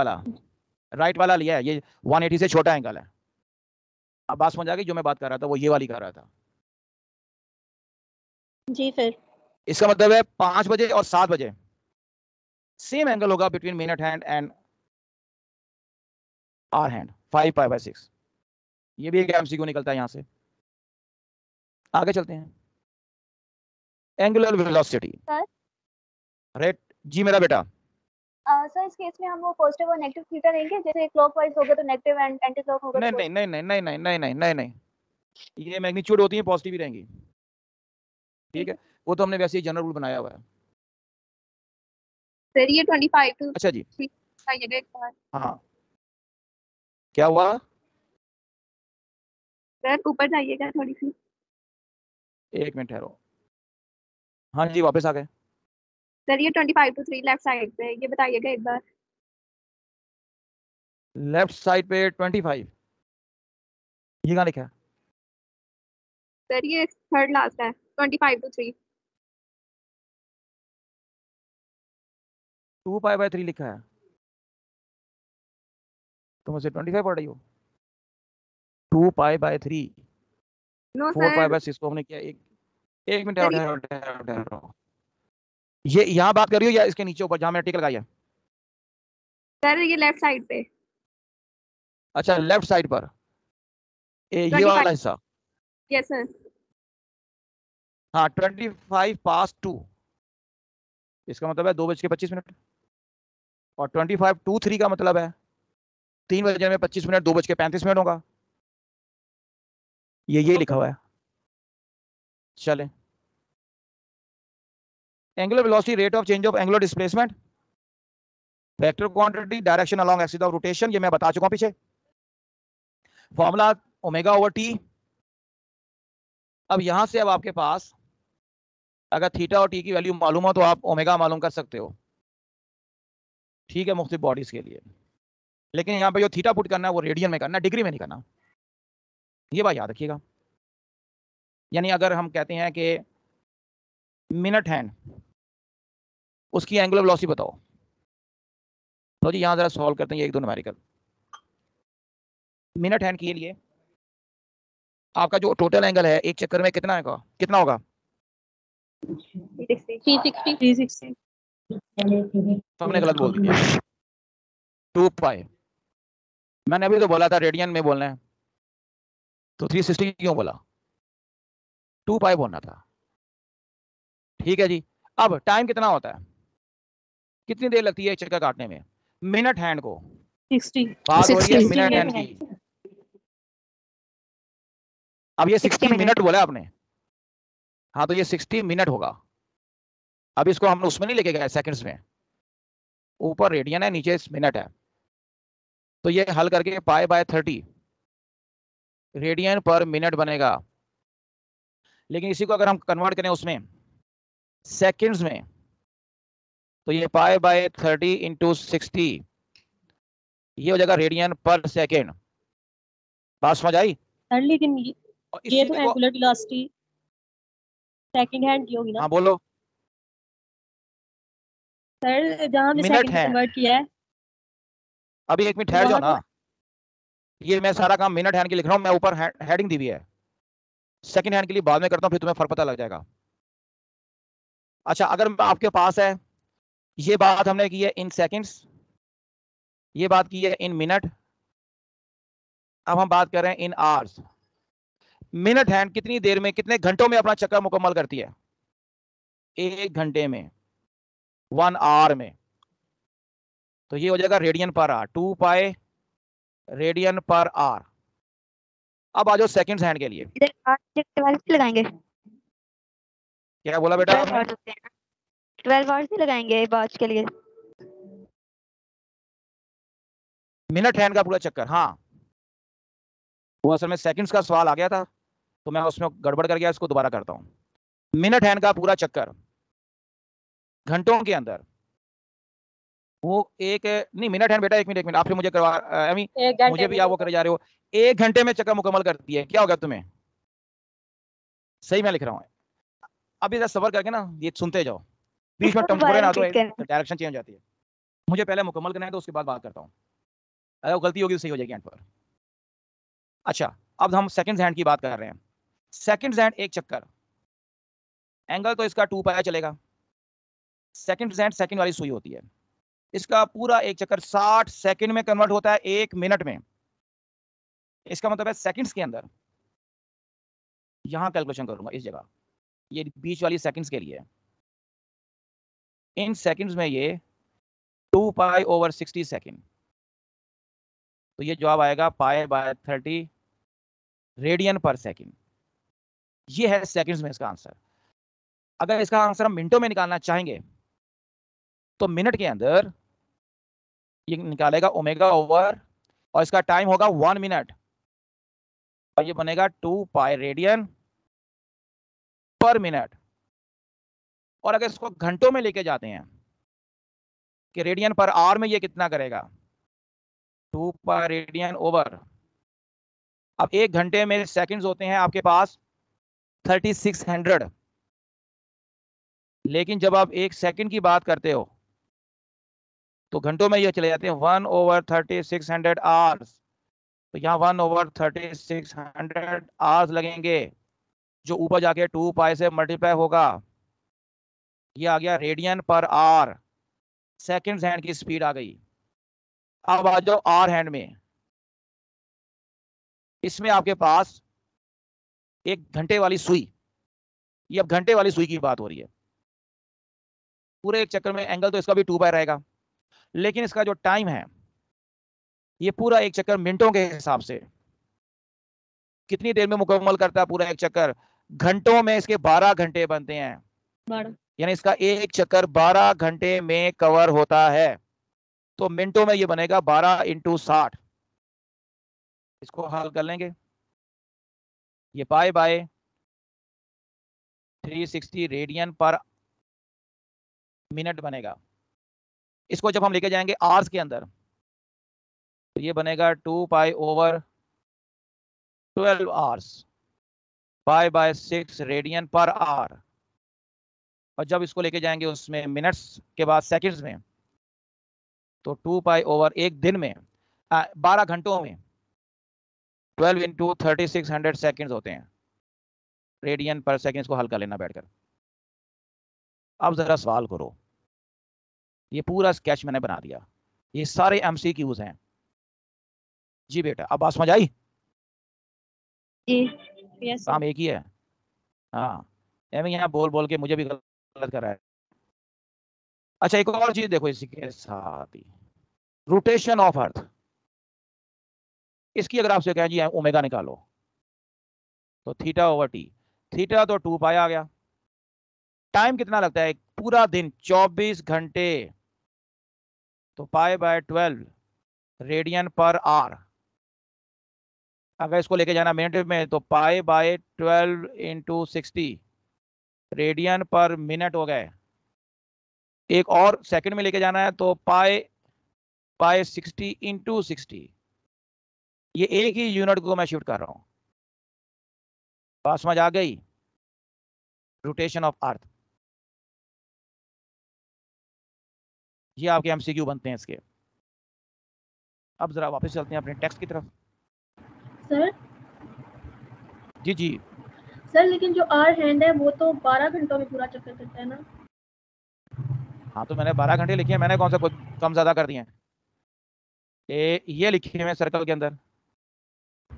वाला लिया है, ये 180 से छोटा एंगल है। अब बात समझ आ गई? जो मैं बात कर रहा था वो ये वाली कर रहा था।
जी सर।
इसका मतलब है 5 बजे और 7 बजे सेम एंगल होगा between minute hand and hour hand, 5π/6। ये भी एक एमसीक्यू निकलता है यहां से। आगे चलते हैं, एंगुलर वेलोसिटी
सर
रेट। जी मेरा बेटा।
सर इस केस में हम वो पॉजिटिव और नेगेटिव थीटा लेंगे, जैसे क्लॉकवाइज होगा तो नेगेटिव एंड एंटी क्लॉक होगा तो
नहीं, ये मैग्नीट्यूड होती है, पॉजिटिव ही रहेंगी, ठीक है? वो तो हमने वैसे ही जनरल रूल बनाया हुआ है।
सर ये 25 to
अच्छा जी,
आइएगा एक बार।
हाँ क्या हुआ?
सर ऊपर जाइएगा थोड़ी सी।
1 मिनट ठहरो, हाँ जी वापस आ गए।
सर ये 25 to 3 लेफ्ट साइड पे, ये बताइएगा एक बार।
लेफ्ट साइड पे 25, ये कहाँ लिखा है?
सर ये थर्ड लास्ट है, 25 to 3।
2π/3 लिखा है, तुम उसे 25 पढ़ रही हो? 2π/3,
नो सर
4π/6 को हमने किया। एक मिनट
सर
ठहरो। ये यहाँ बात कर रही हो या इसके नीचे ऊपर जहाँ मैंने टिक लगाई है?
ये लेफ्ट साइड पे।
अच्छा लेफ्ट साइड पर, ये
25
वाला हिस्सा।
Yes sir.
हाँ 25 पास 2, इसका मतलब है 2:25, और 25 to 3 का मतलब है 3 बजे में 25 मिनट, 2:35 होगा। ये लिखा हुआ है। चले, angular velocity, rate of change of angular displacement, vector quantity, direction along axis of rotation, ये मैं बता चुका हूं पीछे। Formula ω/t। अब यहां से अब आपके पास अगर थीटा और टी की वैल्यू मालूम हो तो आप ओमेगा मालूम कर सकते हो, ठीक है, मुख्तलिफ बॉडीज के लिए। लेकिन यहाँ पे जो थीटा पुट करना है वो रेडियन में करना है, डिग्री में नहीं करना, ये बात याद रखिएगा। यानी अगर हम कहते हैं कि मिनट हैंड, उसकी एंगुलर वेलोसिटी बताओ, तो जी यहाँ जरा सॉल्व करते हैं, 1-2 न्यूमेरिकल। मिनट हैंड के लिए आपका जो टोटल एंगल है एक चक्कर में कितना होगा?
360।
तो हमने गलत बोल दिया, 2π। मैंने अभी तो बोला था रेडियन में बोलना है, तो 360 क्यों बोला? 2π बोलना था, ठीक है जी। अब टाइम कितना होता है? कितनी देर लगती है एक चक्कर काटने में? मिनट हैंड को
60
बात हो रही है
60
मिनट हैंड की। अब ये 60 मिनट बोला आपने, हाँ तो ये 60 मिनट होगा। अब इसको हम उसमें नहीं लेके गए सेकंड्स में, ऊपर रेडियन है नीचे मिनट है, तो ये हल करके पाई बाय 30 रेडियन पर मिनट बनेगा। लेकिन इसी को अगर हम कन्वर्ट करें उसमें सेकंड्स में, तो ये पाई बाय 30 इंटू 60, ये हो जाएगा रेडियन पर सेकेंड। बात समझ आई?
सर लेकिन
और
ये तो
इसी को,
एंगुलर वेलोसिटी सेकंड हैंड की होगी ना
हाँ बोलो,
सर, जहाँ हमने
मिनट
सेकंड
है।
कन्वर्ट किया है
अभी एक मिनट
तो
ठहर जाओ
वहाँ
ना, ये मैं सारा काम मिनट हैंड की लिख रहा हूँ, मैं ऊपर हेडिंग दी हुई है, सेकंड हैंड के लिए बाद में करता हूँ, फिर तुम्हें फर्क पता लग जाएगा। अच्छा, अगर आपके पास है, ये बात हमने की है इन सेकंड्स, ये बात की है इन मिनट, अब हम बात कर रहे हैं इन आवर्स। मिनट हैंड कितनी देर में, कितने घंटों में अपना चक्कर मुकम्मल करती है? 1 घंटे में, 1 आवर में। तो ये हो जाएगा radian per hour, 2 pi radian per hour. अब आ जाओ सेकंड्स हैंड के लिए।
लगाएंगे
क्या बोला बेटा आपने?
12 आवर्स ही लगाएंगे वॉच के लिए।
मिनट हैंड का पूरा चक्कर, हाँ वो असल में सेकंड्स का सवाल आ गया था तो मैं उसमें गड़बड़ कर गया, इसको दोबारा करता हूं। मिनट हैंड का पूरा चक्कर घंटों के अंदर, वो एक नहीं मिनट हैंड बेटा, 1 मिनट आपसे मुझे करवा मुझे भी आप वो करे जा रहे हो। 1 घंटे में चक्कर मुकम्मल करती है, क्या होगा तुम्हें? सही मैं लिख रहा हूँ। अभी जरा सबर करके ना ये सुनते जाओ, बीच में टंग फोड़े ना तो डायरेक्शन चेंज हो जाती है। मुझे पहले मुकम्मल करना है तो उसके बाद बात करता हूँ, अगर गलती होगी तो सही हो जाएगी एंड पर। अच्छा, अब हम सेकंड हैंड की बात कर रहे हैं। सेकंड हैंड एक चक्कर, एंगल तो इसका 2 पाया चलेगा। सेकंड हैंड सेकंड वाली सुई होती है, इसका पूरा एक चक्कर 60 सेकंड में कन्वर्ट होता है 1 मिनट में। इसका मतलब है सेकंड्स के अंदर, यहां कैलकुलेशन करूंगा इस जगह, ये बीच वाली सेकंड्स के लिए, इन सेकंड्स में ये 2 पाई ओवर 60 सेकंड, तो ये जवाब आएगा पाई बाय 30 रेडियन पर सेकंड। ये है सेकंड्स में इसका आंसर। अगर इसका आंसर हम मिनटों में निकालना चाहेंगे तो मिनट के अंदर ये निकालेगा ओमेगा ओवर, और इसका टाइम होगा 1 मिनट, और ये बनेगा 2 पाई रेडियन पर मिनट। और अगर इसको घंटों में लेके जाते हैं कि रेडियन पर आवर में ये कितना करेगा, 2 पाई रेडियन ओवर, अब 1 घंटे में सेकंड्स होते हैं आपके पास 3600, लेकिन जब आप 1 सेकंड की बात करते हो तो घंटों में ये चले जाते हैं 1 ओवर 3600 आवर्स। तो यहाँ 1 ओवर 3600 आवर्स लगेंगे, जो ऊपर जाके 2 पाई से मल्टीप्लाई होगा, ये आ गया radian per hour. Second hand की स्पीड आ गई। अब आ जाओ आवर हैंड में, इसमें आपके पास एक घंटे वाली सुई, ये अब घंटे वाली सुई की बात हो रही है। पूरे एक चक्कर में एंगल तो इसका भी 2 पाई रहेगा, लेकिन इसका जो टाइम है ये पूरा एक चक्कर मिनटों के हिसाब से कितनी देर में मुकम्मल करता है पूरा एक चक्कर? घंटों में इसके 12 घंटे बनते हैं, यानी इसका एक चक्कर 12 घंटे में कवर होता है। तो मिनटों में ये बनेगा 12 इंटू 60। इसको हल कर लेंगे, ये पाई बाय 360 रेडियन पर मिनट बनेगा। इसको जब हम लेके जाएंगे आवर्स के अंदर तो ये बनेगा 2 pi over 12 hours, pi by 6 radian per hour. और जब इसको लेके जाएंगे उसमें मिनट्स के बाद सेकंड्स में, तो 2 पाई ओवर एक दिन में 12 घंटों में 12 इंटू 3600 सेकेंड्स होते हैं रेडियन पर सेकेंड। को हल कर लेना बैठकर। अब जरा सवाल करो, ये पूरा स्केच मैंने बना दिया, ये सारे एमसीक्यूज हैं। जी बेटा, अब बात समझ आई?
यस
काम एक ही है। हाँ, एम यहाँ बोल बोल के मुझे भी गलत कर रहा है। अच्छा एक और चीज देखो इसी के साथ ही, रोटेशन ऑफ अर्थ, इसकी अगर आपसे कहें जी ओमेगा निकालो तो थीटा ओवर टी, थीटा तो 2 पाई आ गया। टाइम कितना लगता है, पूरा दिन 24 घंटे, तो pi by 12 radian per hour. अगर इसको लेके जाना मिनट में तो पाई बाय 12 इंटू 60 रेडियन पर मिनट हो गए। एक और सेकंड में लेके जाना है तो पाई बाय 60 इंटू 60, ये एक ही यूनिट को मैं शूट कर रहा हूं। बात समझ आ गई, रोटेशन ऑफ अर्थ। ये आपके एमसीक्यू बनते हैं इसके। अब जरा वापस चलते हैं अपने टेक्स्ट की तरफ।
सर
जी जी,
सर लेकिन जो आर हैंड है वो तो 12 घंटों में पूरा चक्कर करता है ना।
हाँ तो मैंने 12 घंटे लिखे हैं, मैंने कौन सा कुछ कम ज्यादा कर दिए हैं। ये लिखे हुए सर्कल के अंदर,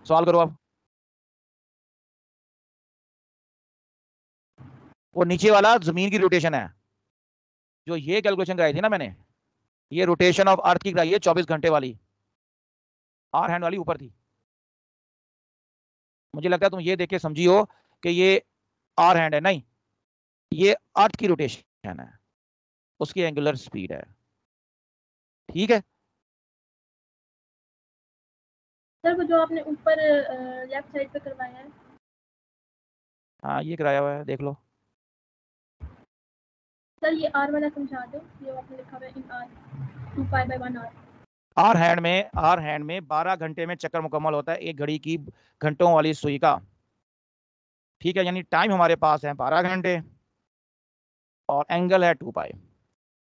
सॉल्व करो अब। वो नीचे वाला जमीन की रोटेशन है, जो ये कैलकुलेशन कराई थी ना मैंने, ये रोटेशन ऑफ अर्थ की कराई है 24 घंटे वाली, आर हैंड वाली ऊपर थी। मुझे लगता है तुम ये देख के समझी हो कि ये आर हैंड है, नहीं ये अर्थ की रोटेशन है, उसकी एंगुलर स्पीड है। ठीक है,
सर वो जो आपने ऊपर लेफ्ट साइड पे करवाया है,
हाँ ये कराया हुआ है, देख लो।
सर ये आर वाला समझा दो, ये आपने लिखा हुआ है in r 2 pi by 1 r.
Hour hand में 12 घंटे में चक्कर मुकम्मल होता है एक घड़ी की घंटों वाली सुई का। ठीक है, यानी टाइम हमारे पास है 12 घंटे और एंगल है 2 पाई।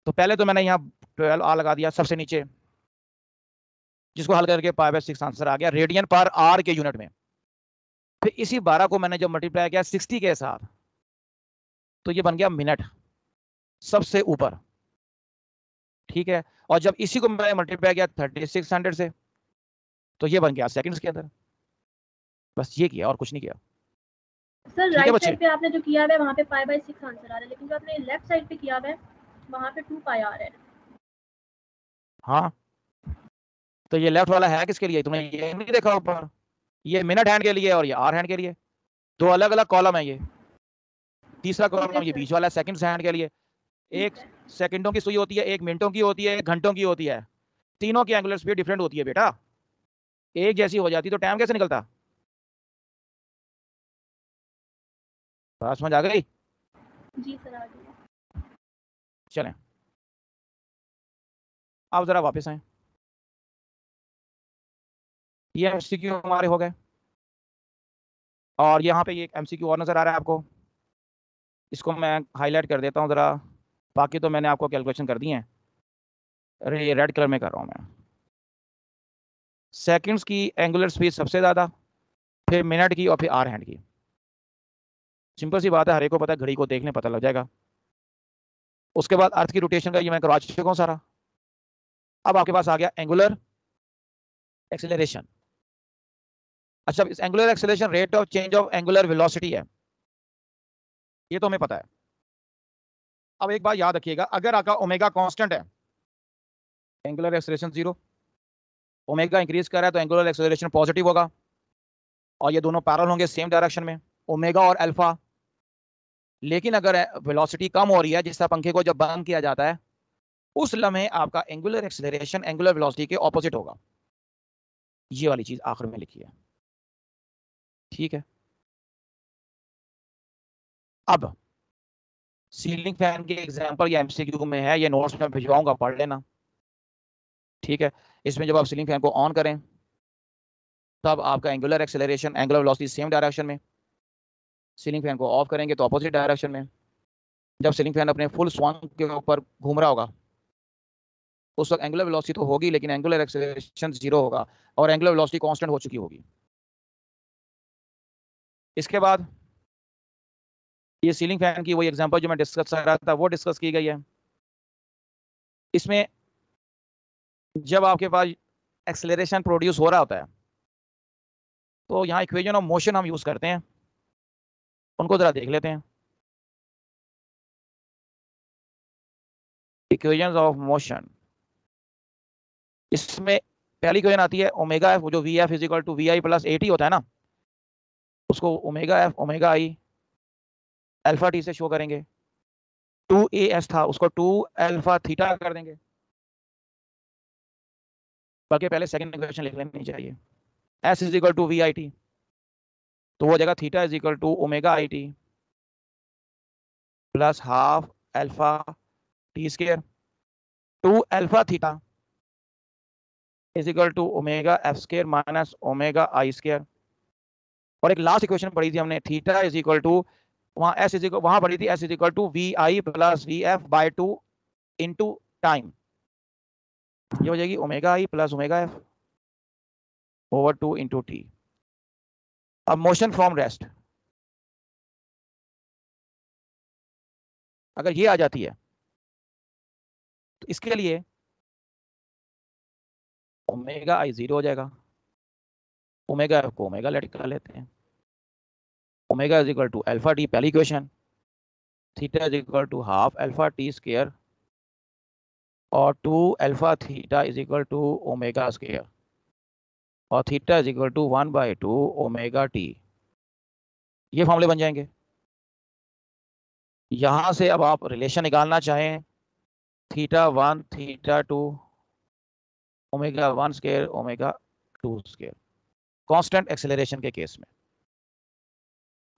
तो पहले तो मैंने यहाँ 12 आर लगा दिया सबसे नीचे, जिसको हल करके पाई बाय 6 आंसर आ गया रेडियन पर आर के यूनिट में। फिर इसी 12 को मैंने जब मल्टीप्लाई किया 60 के साथ तो ये बन गया मिनट सबसे ऊपर। ठीक है, और जब इसी को मैंने मल्टीप्लाई किया 3600 से तो ये बन गया सेकंड्स के अंदर। बस ये किया और कुछ नहीं किया।
सर
ठीक है
राइट
बच्चे,
साइड पे आपने जो किया हुआ है वहाँ पे पाई बाय 6 आंसर आ रहा है, लेकिन जो आपने लेफ्ट साइड पे किया हुआ है वहाँ पे 2 पाई आ रहा है।
हाँ तो ये लेफ्ट वाला है किसके लिए, तुमने ये नहीं देखा ऊपर, ये मिनट हैंड के लिए और ये आर हैंड के लिए, दो अलग अलग कॉलम है ये। तीसरा
ठीक है
कॉलम ये
सर,
बीच वाला सेकंड्स हैंड के लिए।
ठीक
एक
है।
सेकंडों की सुई होती है, एक मिनटों की होती है, एक घंटों की होती है। तीनों की एंगुलर स्पीड डिफरेंट होती है बेटा, एक जैसी हो जाती तो टाइम कैसे निकलता। बात समझ आ गई।
जी सर आ गई।
चलें अब जरा वापस आए, ये एमसीक्यू हमारे हो गए और यहाँ पे ये एमसीक्यू और नजर आ रहा है आपको, इसको मैं हाईलाइट कर देता हूँ जरा। बाकी तो मैंने आपको कैलकुलेशन कर दी है। अरे ये रेड कलर में कर रहा हूँ मैं। सेकंड्स की एंगुलर स्पीड सबसे ज़्यादा, फिर मिनट की और फिर आर हैंड की। सिंपल सी बात है, हर एक को पता है, घड़ी को देखने पता लग जाएगा। उसके बाद अर्थ की रोटेशन का ये मैं करवा चुका हूँ सारा। अब आपके पास आ गया एंगुलर एक्सेलरेशन। अच्छा इस angular acceleration rate of change of angular velocity है, ये तो हमें पता है। अब एक बात याद रखिएगा, अगर आपका ओमेगा कांस्टेंट है एंगुलर एक्सेलरेशन 0, ओमेगा इंक्रीज कर रहा है तो एंगुलर एक्सेलरेशन पॉजिटिव होगा और ये दोनों पैरेलल होंगे सेम डायरेक्शन में, ओमेगा और अल्फा। लेकिन अगर वेलोसिटी कम हो रही है, जिस तरह पंखे को जब बंद किया जाता है, उस लम्हे आपका एंगुलर एक्सेलरेशन एंगुलर वेलोसिटी के ऑपोजिट होगा। ये वाली चीज आखिर में लिखी है। ठीक है, अब सीलिंग फैन के एग्जांपल या एमसीक्यू में है, ये नोट्स में भिजवाऊंगा, पढ़ लेना। ठीक है, इसमें जब आप सीलिंग फैन को ऑन करें तब आपका angular acceleration angular velocity same direction में, सीलिंग फैन को ऑफ करेंगे तो अपोजिट डायरेक्शन में। जब सीलिंग फैन अपने फुल स्वांग के ऊपर घूम रहा होगा उस वक्त एंगुलर वेलोसिटी तो होगी लेकिन एंगुलर एक्सेलरेशन 0 होगा और एंगुलर वेलोसिटी कांस्टेंट हो चुकी होगी। इसके बाद ये सीलिंग फैन की वही एग्जांपल जो मैं डिस्कस कर रहा था वो डिस्कस की गई है। इसमें जब आपके पास एक्सेलरेशन प्रोड्यूस हो रहा होता है तो यहाँ इक्वेशन ऑफ मोशन हम यूज करते हैं, उनको जरा देख लेते हैं। इक्वेशंस ऑफ मोशन, इसमें पहली इक्वेशन आती है ओमेगा एफ, जो v f is equal to v i plus a t होता है ना, उसको omega f omega i alpha t से शो करेंगे। 2as था, उसको 2 अल्फा थीटा कर देंगे, बल्कि पहले सेकंड इक्वेशन लिख लेनी चाहिए। s is equal to v i t, तो वो जगह theta is equal to omega i t plus half alpha t square. 2 alpha theta is equal to omega f square minus omega i square. और एक last equation पढ़ी थी हमने, theta is equal to, वहां s is equal, वहां पढ़ी थी s is equal to v i plus v f by 2 into time, ये हो जाएगी ओमेगा आई plus omega F over 2 into T. अब मोशन फ्रॉम रेस्ट, अगर ये आ जाती है तो इसके लिए ओमेगा आई 0 हो जाएगा, ओमेगा एफ को ओमेगा लेट कर लेते हैं, omega is equal to alpha t पहली equation, theta is equal to half alpha t square और 2 alpha theta is equal to omega square और theta is equal to 1/2 omega t. ये फॉर्मूले बन जाएंगे। यहां से अब आप रिलेशन निकालना चाहें, theta 1 theta 2 omega 1 square omega 2 square, constant acceleration के केस में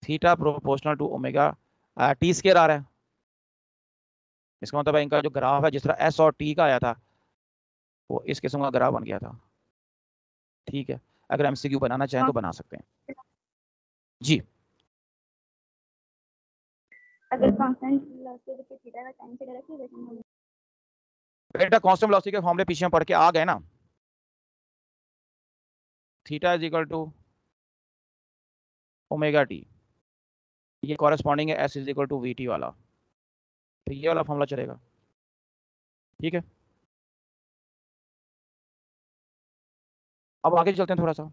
theta proportional to omega t square आ रहा है। इसका मतलब है इनका जो ग्राफ है, जिस तरह एस और टी का आया था, वो इस किस्म का ग्राफ बन गया था। ठीक है, अगर एमसीक्यू बनाना चाहें तो बना सकते हैं जी।
अगर कांस्टेंट वेलोसिटी के थीटा का टाइम से डायरेक्टली रिलेशन होगा,
बेटा कांस्टेंट वेलोसिटी के फॉर्मूले पीछे हम पढ़ के आ गए ना, theta is equal to omega t, ये कॉरेस्पॉन्डिंग है s is equal to v t वाला, तो ये वाला फॉर्मूला चलेगा। ठीक है, अब आगे चलते हैं थोड़ा सा।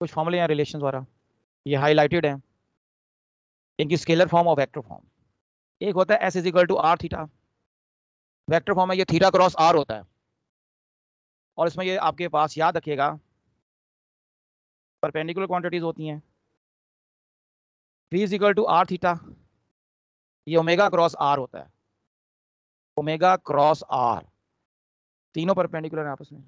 कुछ फॉर्मूले हैं रिलेशन द्वारा, ये हाईलाइटेड है, इनकी स्केलर फॉर्म और वेक्टर फॉर्म। एक होता है s is equal to r theta, vector form है ये थीटा क्रॉस आर होता है, और इसमें ये आपके पास याद रखिएगा परपेंडिकुलर क्वांटिटीज होती हैं। v is equal to r theta, ये ओमेगा क्रॉस आर होता है, ओमेगा क्रॉस आर, तीनों परपेंडिकुलर हैं आपस में।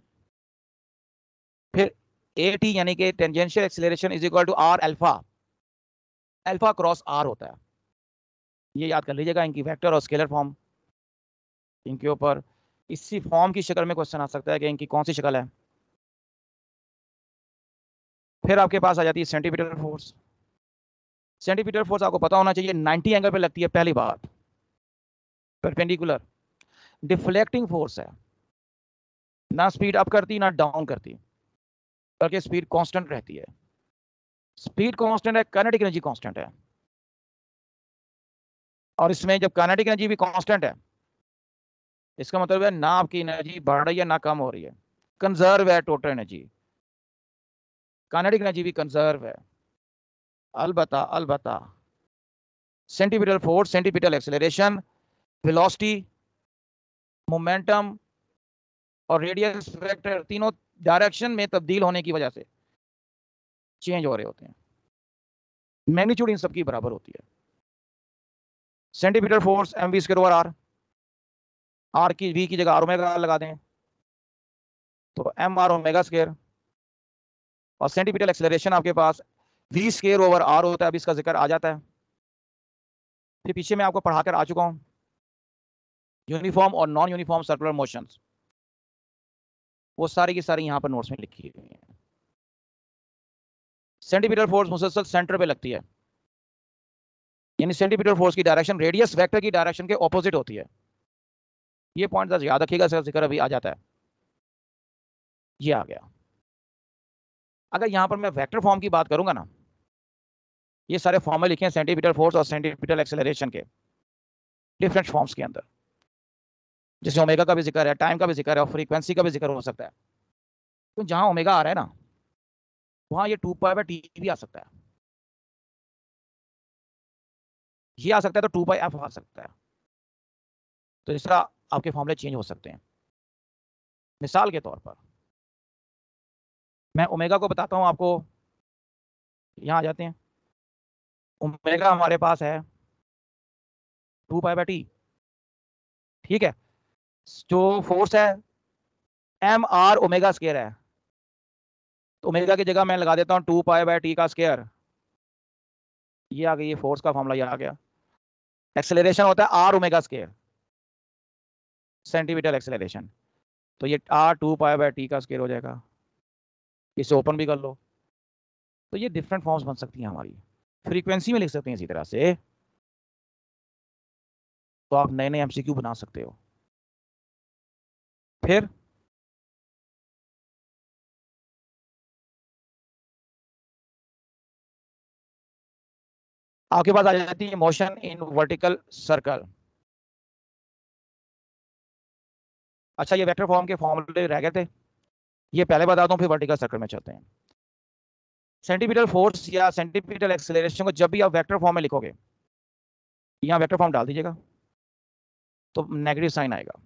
फिर ए टी यानी कि tangential acceleration is equal to r alpha, alpha cross r होता है, ये याद कर लीजिएगा। इनकी वेक्टर और स्केलर फॉर्म, इनके ऊपर इसी फॉर्म की शक्ल में क्वेश्चन आ सकता है कि इनकी कौन सी शक्ल है। फिर आपके पास आ जाती है सेंटीमीटर फोर्स। सेंटीमीटर फोर्स आपको पता होना चाहिए 90 एंगल पे लगती है, पहली बात परपेंडिकुलर। डिफ्लेक्टिंग फोर्स है, ना स्पीड अप करती ना डाउन करती, बल्कि स्पीड कांस्टेंट रहती है। स्पीड कांस्टेंट है, काइनेटिक एनर्जी कांस्टेंट है, और इसमें जब काइनेटिक एनर्जी भी कांस्टेंट है, इसका मतलब है ना आपकी एनर्जी बढ़ रही है ना कम हो रही है, कंजर्व है टोटल एनर्जी। काइनेटिक एनर्जी भी कंजर्व है। अलबत्ता centimetre force, centimetre acceleration, velocity, momentum और रेडियस वेक्टर तीनों डायरेक्शन में तब्दील होने की वजह से चेंज हो रहे होते हैं, मैग्नीट्यूड इन सब की बराबर होती है। Centripetal force m v square over r, r की वी की जगह आर ओमेगा लगा दें तो एम आर ओमेगा स्क्वायर, और सेंटीमीटर एक्सेलरेशन आपके पास वी स्क्वायर ओवर आर होता है, अभी इसका जिक्र आ जाता है। फिर पीछे मैं आपको पढ़ाकर आ चुका हूं यूनिफॉर्म और नॉन यूनिफॉर्म सर्कुलर मोशंस, वो सारी की सारी यहां पर नोट्स में लिखी हुई है। सेंटीमीटर फोर्स मुसलसल सेंटर पे लगती है, यानी सेंटीमीटर फोर्स की डायरेक्शन रेडियस वेक्टर की डायरेक्शन के ऑपोजिट होती है। ये पॉइंट याद रखिएगा, इसका जिक्र अभी आ जाता है। ये आ गया। अगर यहां पर मैं वेक्टर फॉर्म की बात करूंगा ना, ये सारे फॉर्मूले लिखे हैं सेंटीमीटर फोर्स और सेंटीमीटर एक्सेलरेशन के डिफरेंट फॉर्म्स के अंदर, जैसे ओमेगा का भी जिक्र है, टाइम का भी जिक्र है और फ्रीक्वेंसी का भी जिक्र हो सकता है। तो जहां ओमेगा आ रहा है ना, वहां ये 2π/t भी आ सकता है, ये आ सकता है, तो 2πf आ सकता है। तो इस तरह आपके फॉर्मूले चेंज हो सकते हैं। मिसाल के तौर पर मैं ओमेगा को बताता हूं आपको, यहां आ जाते हैं। ओमेगा हमारे पास है 2π/t, ठीक है। जो फोर्स है mr ओमेगा स्क्वायर है, तो ओमेगा की जगह मैं लगा देता हूं 2π/t का स्क्वायर। ये आ गई, ये फोर्स का फॉर्मूला ये आ गया। एक्सेलरेशन होता है r omega square, centimetre acceleration, तो ये r 2π/t का स्क्वायर हो जाएगा। इसे ओपन भी कर लो, तो ये डिफरेंट फॉर्म्स बन सकती हैं हमारी। फ्रीक्वेंसी में लिख सकते हैं इसी तरह से, तो आप नए नए एमसीक्यू बना सकते हो। फिर आपके पास आ जाती है मोशन इन वर्टिकल सर्कल। अच्छा, ये वेक्टर फॉर्म के फॉर्मूले रह गए थे, ये पहले बता दूं, फिर वर्टिकल सर्कल में चलते हैं। सेंटीमीटर फोर्स या सेंटीमीटर एक्सेलरेशन को जब भी आप वेक्टर फॉर्म में लिखोगे, यहाँ वेक्टर फॉर्म डाल दीजिएगा तो नेगेटिव साइन आएगा।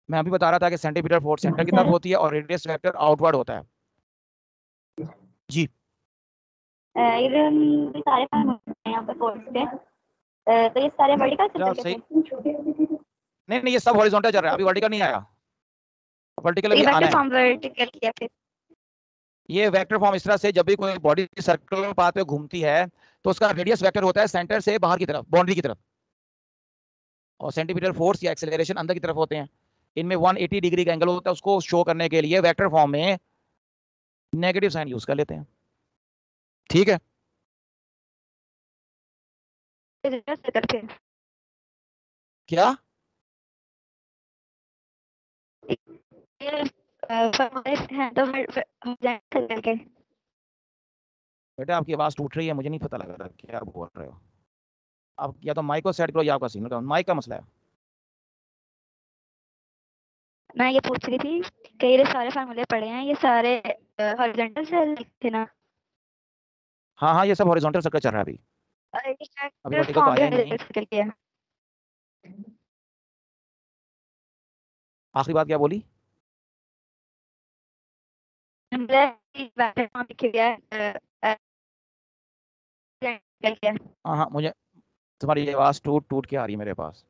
मैं अभी बता रहा था कि सेंटीमीटर फोर्स सेंटर की तरफ होती है और रेडियस वेक्टर आउटवर्ड होता है। जी
ये सारे यहाँ पर फोर्स के, तो ये सारे वर्टिकल सर्कल के थे।
नहीं, ये सब हॉरिजॉन्टल चल रहा है, अभी वर्टिकल नहीं आया, वर्टिकल अभी
ये
आना
वेक्टर
है।
फॉर्म वर्टिकल किया फिर।
ये वेक्टर फॉर्म इस तरह से, जब भी कोई बॉडी सर्कुलर पाथ पे घूमती है तो उसका रेडियस वेक्टर होता है सेंटर से बाहर की तरफ, बाउंड्री की तरफ, और सेंटीमीटर फोर्स या एक्सेलरेशन अंदर की तरफ होते हैं। इनमें 180 डिग्री का एंगल होता है, उसको शो करने के लिए वेक्टर फॉर्म में नेगेटिव साइन यूज कर लेते हैं, ठीक है। क्या बेटा, आपकी आवाज टूट रही है, मुझे नहीं पता लग रहा क्या बोल रहे हो आप। या तो माइक को सेट करो या आपका सिग्नल का, माइक का मसला है।
मैं ये पूछ रही थी कि ये सारे फार्मूले पढ़े हैं, ये सारे हॉरिजॉन्टल से लिखे ना?
हाँ हाँ, ये सब हॉरिजॉन्टल सर्कल चल रहा है अभी, अभी वर्टिकल तो आया ही नहीं। आखिरी बात क्या बोली? हाँ हाँ, मुझे तुम्हारी आवाज टूट टूट के आ रही है मेरे पास।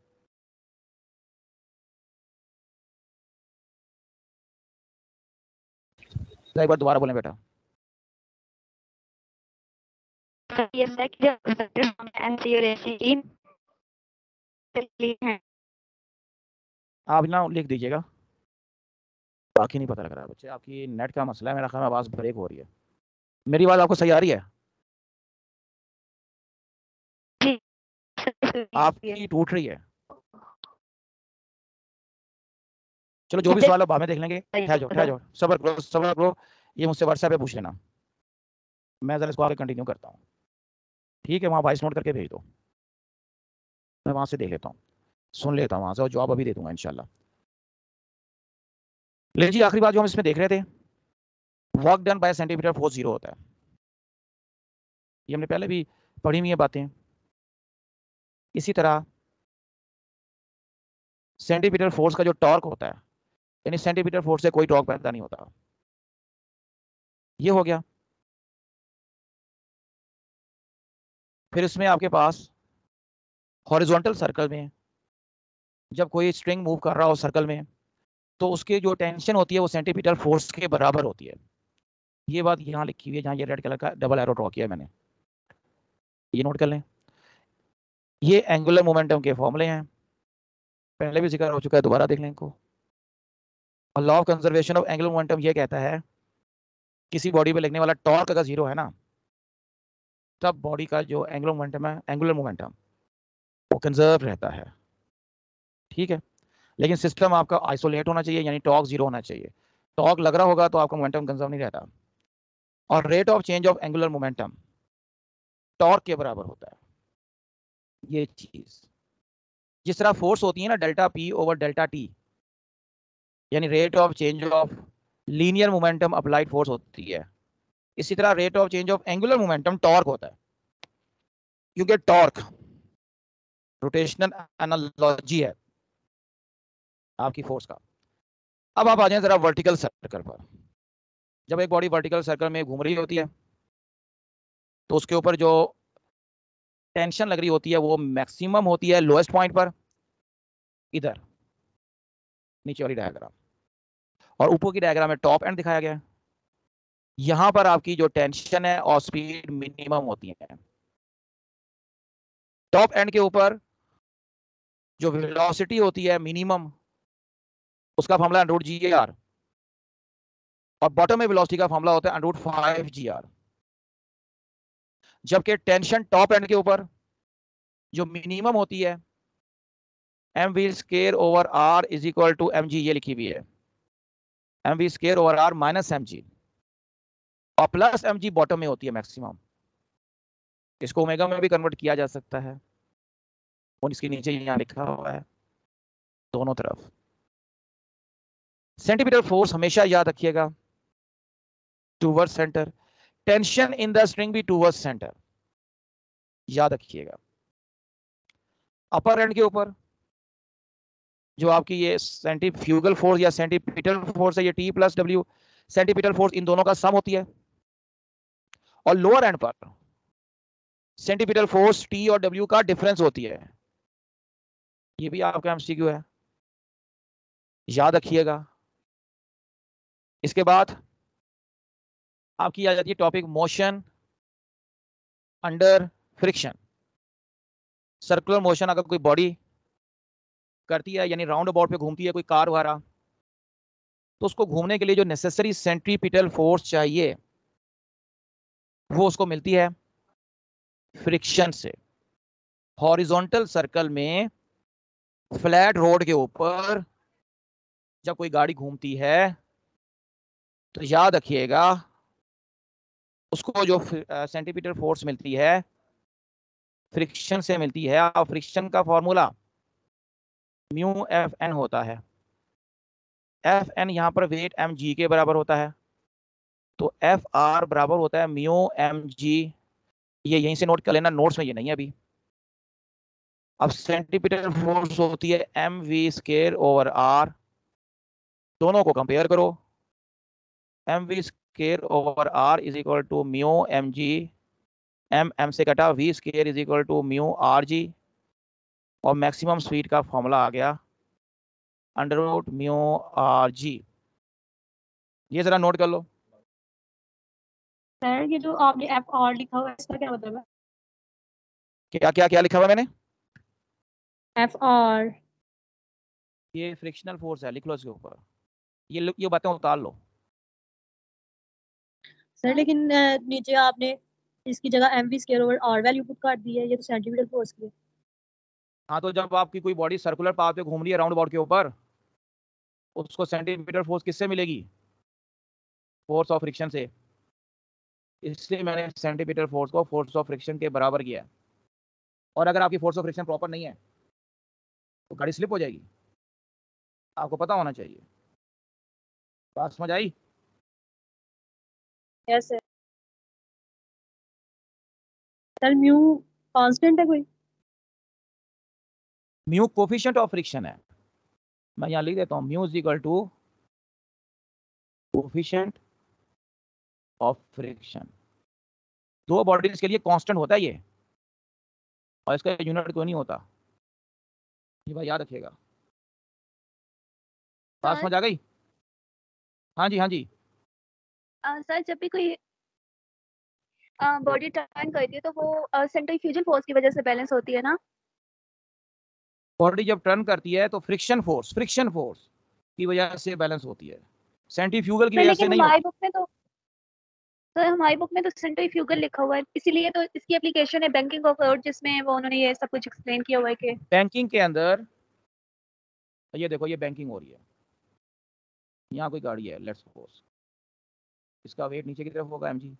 एक बार दोबारा बोलें बेटा। आप ना लिख दीजिएगा, बाकी नहीं पता लग रहा है बच्चे, आपकी नेट का मसला है, मेरा ख्याल में आवाज ब्रेक हो रही है। मेरी आवाज आपको सही आ रही है? आपकी टूट रही है। चलो, जो भी सवाल है बाद में देख लेंगे, ठहर जाओ, सब्र करो, ये मुझसे व्हाट्सएप पे पूछ लेना, मैं जरा इसको आगे कंटिन्यू करता हूँ, ठीक है। वहाँ वॉइस नोट करके भेज दो, मैं वहां से देख लेता हूँ, सुन लेता हूँ वहां से, और जवाब अभी दे दूंगा इंशाल्लाह। लेकिन जी, आखिरी बात जो हम इसमें देख रहे थे, work done by centimetre force 0 होता है। ये हमने पहले भी पढ़ी हुई है बातें। इसी तरह सेंटीमीटर फोर्स का जो टॉर्क होता है, यानी सेंटीमीटर फोर्स से कोई टॉर्क पैदा नहीं होता। ये हो गया। फिर इसमें आपके पास हॉरिजॉन्टल सर्कल में जब कोई स्ट्रिंग मूव कर रहा हो सर्कल में, तो उसकी जो टेंशन होती है वो सेंटीमीटर फोर्स के बराबर होती है। ये बात यहाँ लिखी हुई है, जहाँ ये रेड कलर का डबल एरो ड्रॉ किया है मैंने, ये नोट कर लें। ये एंगुलर मोमेंटम के फॉर्मूले हैं, पहले भी जिक्र हो चुका है, दोबारा देख लें इनको। और law of conservation of angular momentum ये कहता है, किसी बॉडी पे लगने वाला टॉर्क अगर 0 है ना, तब बॉडी का जो एंगुलर मोमेंटम है, एंगुलर मोमेंटम, वो कंजर्व रहता है, ठीक है। लेकिन सिस्टम आपका आइसोलेट होना चाहिए, यानी टॉर्क 0 होना चाहिए। टॉर्क लग रहा होगा तो आपका मोमेंटम कंजर्व नहीं रहता। और rate of change of angular momentum torque के बराबर होता है। ये चीज जिस तरह फोर्स होती है ना, delta P over delta t, यानी rate of change of linear momentum applied force होती है, इसी तरह rate of change of angular momentum torque होता है, क्योंकि टॉर्क रोटेशनल एनालॉजी है आपकी फोर्स का। अब आप आ जाएं जरा वर्टिकल सर्कल पर। जब एक बॉडी वर्टिकल सर्कल में घूम रही होती है तो उसके ऊपर जो टेंशन लग रही होती है वो मैक्सिमम होती है लोएस्ट पॉइंट पर, इधर नीचे वाली डायग्राम, और ऊपर की डायग्राम में टॉप एंड दिखाया गया है। यहां पर आपकी जो टेंशन है और स्पीड मिनिमम होती है। टॉप एंड के ऊपर जो वेलोसिटी होती है मिनिमम, उसका फॉर्मूला √GAR, और बॉटम में वेलोसिटी का फॉर्मूला होता है √5GR। जबकि टेंशन टॉप एंड के ऊपर जो मिनिमम होती है mv²/r = mg, ये लिखी हुई है, mv²/r - mg, और प्लस mg बॉटम में होती है मैक्सिमम। इसको ओमेगा में भी कन्वर्ट किया जा सकता है, और इसके नीचे यहाँ लिखा हुआ है दोनों तरफ। सेंटीमीटर फोर्स हमेशा याद रखिएगा towards centre, tension in the string भी टूवर्ड्स सेंटर, याद रखिएगा। अपर एंड के ऊपर जो आपकी ये सेंटीफ्यूगल फोर्स या सेंटीपिटल फोर्स है, ये T + W, centripetal force in दोनों का सम होती है। और लोअर एंड पर सेंटीपिटल फोर्स T और W का डिफरेंस होती है। ये भी आपका MCQ है, याद रखिएगा। इसके बाद आपकी आ जाती है topic motion under friction. Circular motion अगर कोई बॉडी करती है, यानी राउंड अबाउट पे घूमती है कोई कार वगैरह, तो उसको घूमने के लिए जो नेसेसरी सेंट्रीपिटल फोर्स चाहिए वो उसको मिलती है फ्रिक्शन से। हॉरिजॉन्टल सर्कल में फ्लैट रोड के ऊपर जब कोई गाड़ी घूमती है तो याद रखिएगा उसको जो सेंटीपिटल फोर्स मिलती है फ्रिक्शन से मिलती है, और फ्रिक्शन का फॉर्मूला μFN होता है। FN यहाँ पर वेट mg के बराबर होता है, तो FR बराबर होता है μmg। ये यहीं से नोट कर लेना, नोट्स में ये नहीं है अभी। अब सेंटीपिटल फोर्स होती है mv²/r, दोनों को कंपेयर करो। mv²/r = μmg, m से कटा, v² = μrg, और मैक्सिमम स्पीड का फॉर्मूला आ गया √μrg। ये जरा नोट कर लो।
सर ये जो आपने FR लिखा हुआ है इसका क्या मतलब है?
क्या क्या क्या लिखा हुआ है मैंने?
FR
ये फ्रिक्शनल फोर्स है, लिख लो इसके ऊपर। ये बातें उतार लो।
सर लेकिन नीचे आपने इसकी जगह mv²/r वैल्यू पुट कर दी है, ये तो सेंटीमीटर फोर्स की है।
हाँ, तो जब आपकी कोई बॉडी सर्कुलर पाथ पे घूम रही है राउंड अबाउट के ऊपर, उसको सेंटीमीटर फोर्स किससे मिलेगी? फोर्स ऑफ फ्रिक्शन से। इसलिए मैंने सेंटीमीटर फोर्स को फोर्स ऑफ फ्रिक्शन के बराबर किया है। और अगर आपकी फोर्स ऑफ फ्रिक्शन प्रॉपर नहीं है तो गाड़ी स्लिप हो जाएगी, आपको पता होना चाहिए। बात समझ आई?
Yes sir. Sir mu constant है कोई?
म्यू कोफिशिएंट ऑफ फ्रिक्शन है, मैं यहाँ लिख देता हूँ, म्यू = कोफिशिएंट ऑफ फ्रिक्शन। दो बॉडीज के लिए कांस्टेंट होता है ये, और इसका यूनिट कोई नहीं होता, ये बात याद रखिएगा। बात समझ आ गई? हाँ जी, हाँ जी।
सर जब भी कोई बॉडी टर्न करती है तो वो सेंट्रीफ्यूगल फोर्स की वजह से बैलेंस होती है ना?
बॉडी जब टर्न करती है तो फ्रिक्शन फोर्स की वजह से बैलेंस होती है, सेंट्रीफ्यूगल की वजह से नहीं
हमारी
होती।
बुक में तो सर हमारी बुक में तो सेंट्रीफ्यूगल लिखा हुआ है, इसीलिए तो इसकी एप्लीकेशन है बैंकिंग ऑफ फ्लूइड, जिसमें वो उन्होंने ये सब कुछ एक्सप्लेन किया हुआ है कि
बैंकिंग के अंदर ये देखो, ये बैंकिंग हो रही है, यहाँ कोई गाड़ी है, लेट्स सपोज, इसका वेट नीचे की तरफ होगा mg,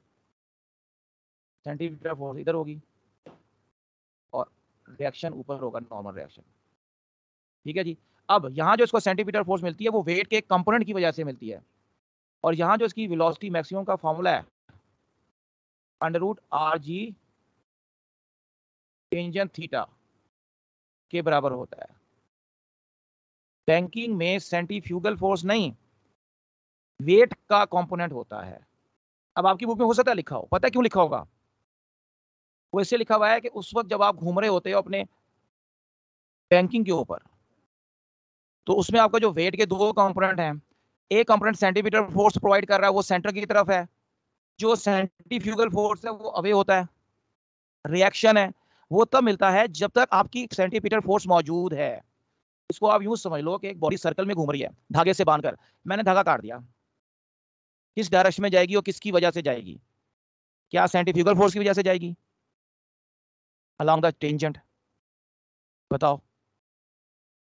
सेंटीमीटर फोर्स इधर होगी, और रिएक्शन ऊपर होगा, नॉर्मल रिएक्शन। ठीक है जी। अब यहाँ जो इसको सेंटीमीटर फोर्स मिलती है वो वेट के एक कंपोनेंट की वजह से मिलती है, और यहाँ जो इसकी वेलोसिटी मैक्सिमम का फॉर्मूला है √RG टेंजेंट थीटा के बराबर होता है। बैंकिंग में सेंट्रीफ्यूगल फोर्स नहीं, वेट का कंपोनेंट होता है। अब आपकी बुक में हो सकता है लिखा हो, पता है क्यों लिखा होगा? वो इससे लिखा हुआ है कि उस वक्त जब आप घूम रहे होते हो अपने बैंकिंग के ऊपर, तो उसमें आपका जो वेट के दो कंपोनेंट हैं, एक कंपोनेंट सेंटीमीटर फोर्स प्रोवाइड कर रहा है, वो सेंटर की तरफ है। जो सेंट्रीफ्यूगल फोर्स है वो अवे होता है, रिएक्शन है, वो तब मिलता है जब तक आपकी सेंटीमीटर फोर्स मौजूद है। इसको आप यूं समझ लो कि एक बॉडी सर्कल में घूम रही है धागे से बांधकर, मैंने धागा काट दिया, किस डायरेक्शन में जाएगी और किसकी वजह से जाएगी? क्या सेंट्रीफ्यूगल फोर्स की वजह से जाएगी अलोंग द टेंजेंट? बताओ,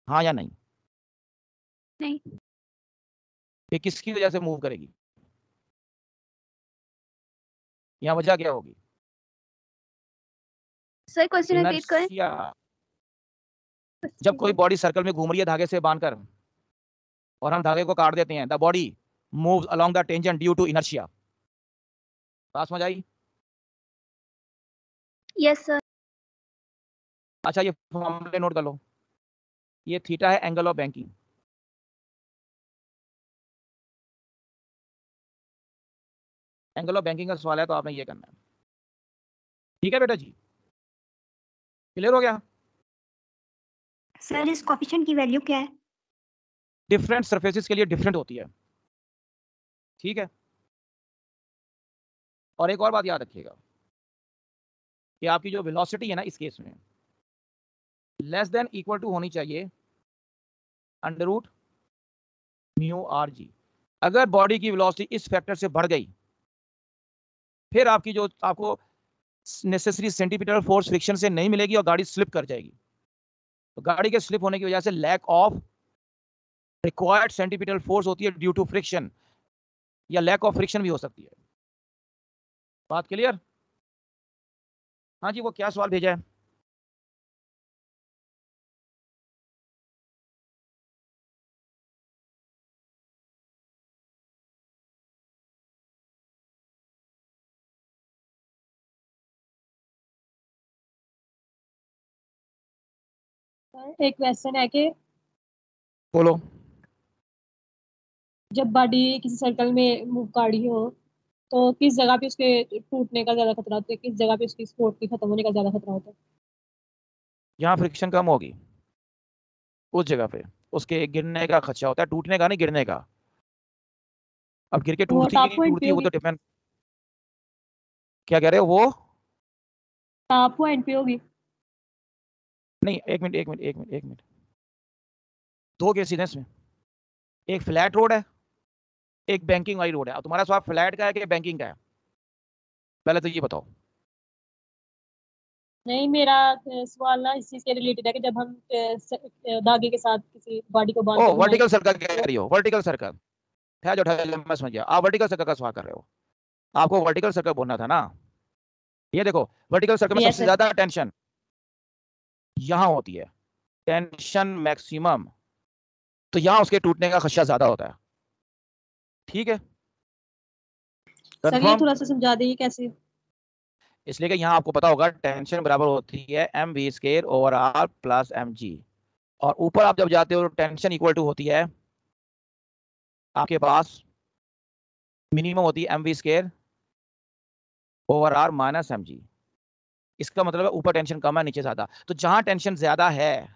हाँ या नहीं?
नहीं।
ये किसकी वजह से मूव करेगी? यहाँ वजह क्या होगी?
सर क्वेश्चन रिपीट करें।
इनर्शिया। जब कोई बॉडी सर्कल में घूम रही है धागे से बांधकर और हम धागे को काट देते हैं, the body moves along the tangent due to inertia. बात समझ आई?
Yes sir.
अच्छा, ये फॉर्मूले नोट कर लो। ये थीटा है angle of banking. Angle of banking का सवाल है तो आपने ये करना है। ठीक है बेटा जी, क्लियर हो गया?
सर इस कोएफिशिएंट की वैल्यू क्या है?
डिफरेंट सरफेसेस के लिए डिफरेंट होती है, ठीक है। और एक और बात याद रखिएगा कि आपकी जो वेलोसिटी है ना, इस केस में लेस देन इक्वल टू होनी चाहिए √μRg। अगर बॉडी की वेलोसिटी इस फैक्टर से बढ़ गई, फिर आपकी जो आपको नेसेसरी सेंटीमीटर फोर्स फ्रिक्शन से नहीं मिलेगी और गाड़ी स्लिप कर जाएगी। तो गाड़ी के स्लिप होने की वजह से lack of required centripetal force होती है ड्यू टू फ्रिक्शन, या लैक ऑफ फ्रिक्शन भी हो सकती है। बात क्लियर? हाँ जी, वो क्या सवाल भेजा है?
एक क्वेश्चन है कि
बोलो।
जब बॉडी किसी सर्कल में मूव कर रही हो तो किस जगह पे उसके टूटने का ज्यादा खतरा होता है, किस जगह पे उसकी सपोर्ट की खत्म होने का ज्यादा खतरा होता है?
जहाँ फ्रिक्शन कम होगी उस जगह पे उसके गिरने का खदशा होता है, टूटने का नहीं, गिरने का। अब गिर के
वो
टूटती
टॉप
नहीं
पॉइंट
टूटती
पे
है, वो
होगी।
तो डिपेंड। क्या कह रहे हो? वो
टॉप पॉइंट पे होगी।
नहीं, एक मिनट। दो केसेस हैं इसमें, एक फ्लैट रोड है, एक बैंकिंग वाली रोड है। अब तुम्हारा सवाल फ्लैट का है कि बैंकिंग का है? पहले तो ये बताओ।
नहीं, मेरा सवाल ना इस चीज के रिलेटेड है कि जब हम धागे के साथ किसी बॉडी को बांध
ओ,
के घुमाएं
वर्टिकल सर्कल कह
तो
रही हो? वर्टिकल सर्कल, ठहर जाओ ठहर जाओ, मैं समझ गया। आप वर्टिकल सर्कल का सवाल कर रहे हो। आपको वर्टिकल सर्कल बोलना था ना। ये देखो, वर्टिकल सर्कल में
यस
सबसे
सर।
ज्यादा टेंशन यहाँ होती है, टेंशन मैक्सिमम, तो यहाँ उसके टूटने का खदशा ज्यादा होता है। ठीक है,
सर ये
कंफर्म?
थोड़ा सा समझा दीजिए कैसे।
इसलिए कि यहाँ आपको पता होगा टेंशन बराबर होती है mv² + mg, और ऊपर आप जब जाते हो टेंशन इक्वल टू होती है आपके पास मिनिमम होती है mv² - mg। इसका मतलब है ऊपर टेंशन कम है, नीचे ज्यादा। तो जहां टेंशन ज्यादा है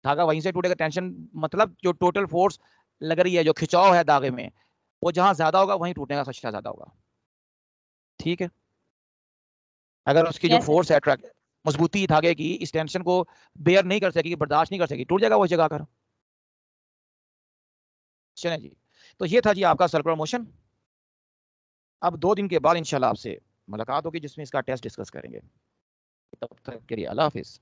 धागा वहीं से टूटेगा। टेंशन मतलब जो टोटल फोर्स लग रही है, जो खिंचाव है धागे में, वो जहां ज्यादा होगा वहीं टूटने का खतरा ज्यादा होगा। ठीक है, अगर उसकी जो
यस सर।
फोर्स है, अट्रैक्ट मजबूती धागे की इस टेंशन को बेयर नहीं कर सकेगी, बर्दाश्त नहीं कर सकेगी, टूट जाएगा वो जगह कर। चलें जी, तो ये था जी आपका सर्कुलर मोशन। अब 2 दिन के बाद इंशाल्लाह आपसे मुलाकात होगी जिसमें इसका टेस्ट डिस्कस करेंगे। तब तक के लिए अल्लाह हाफिज।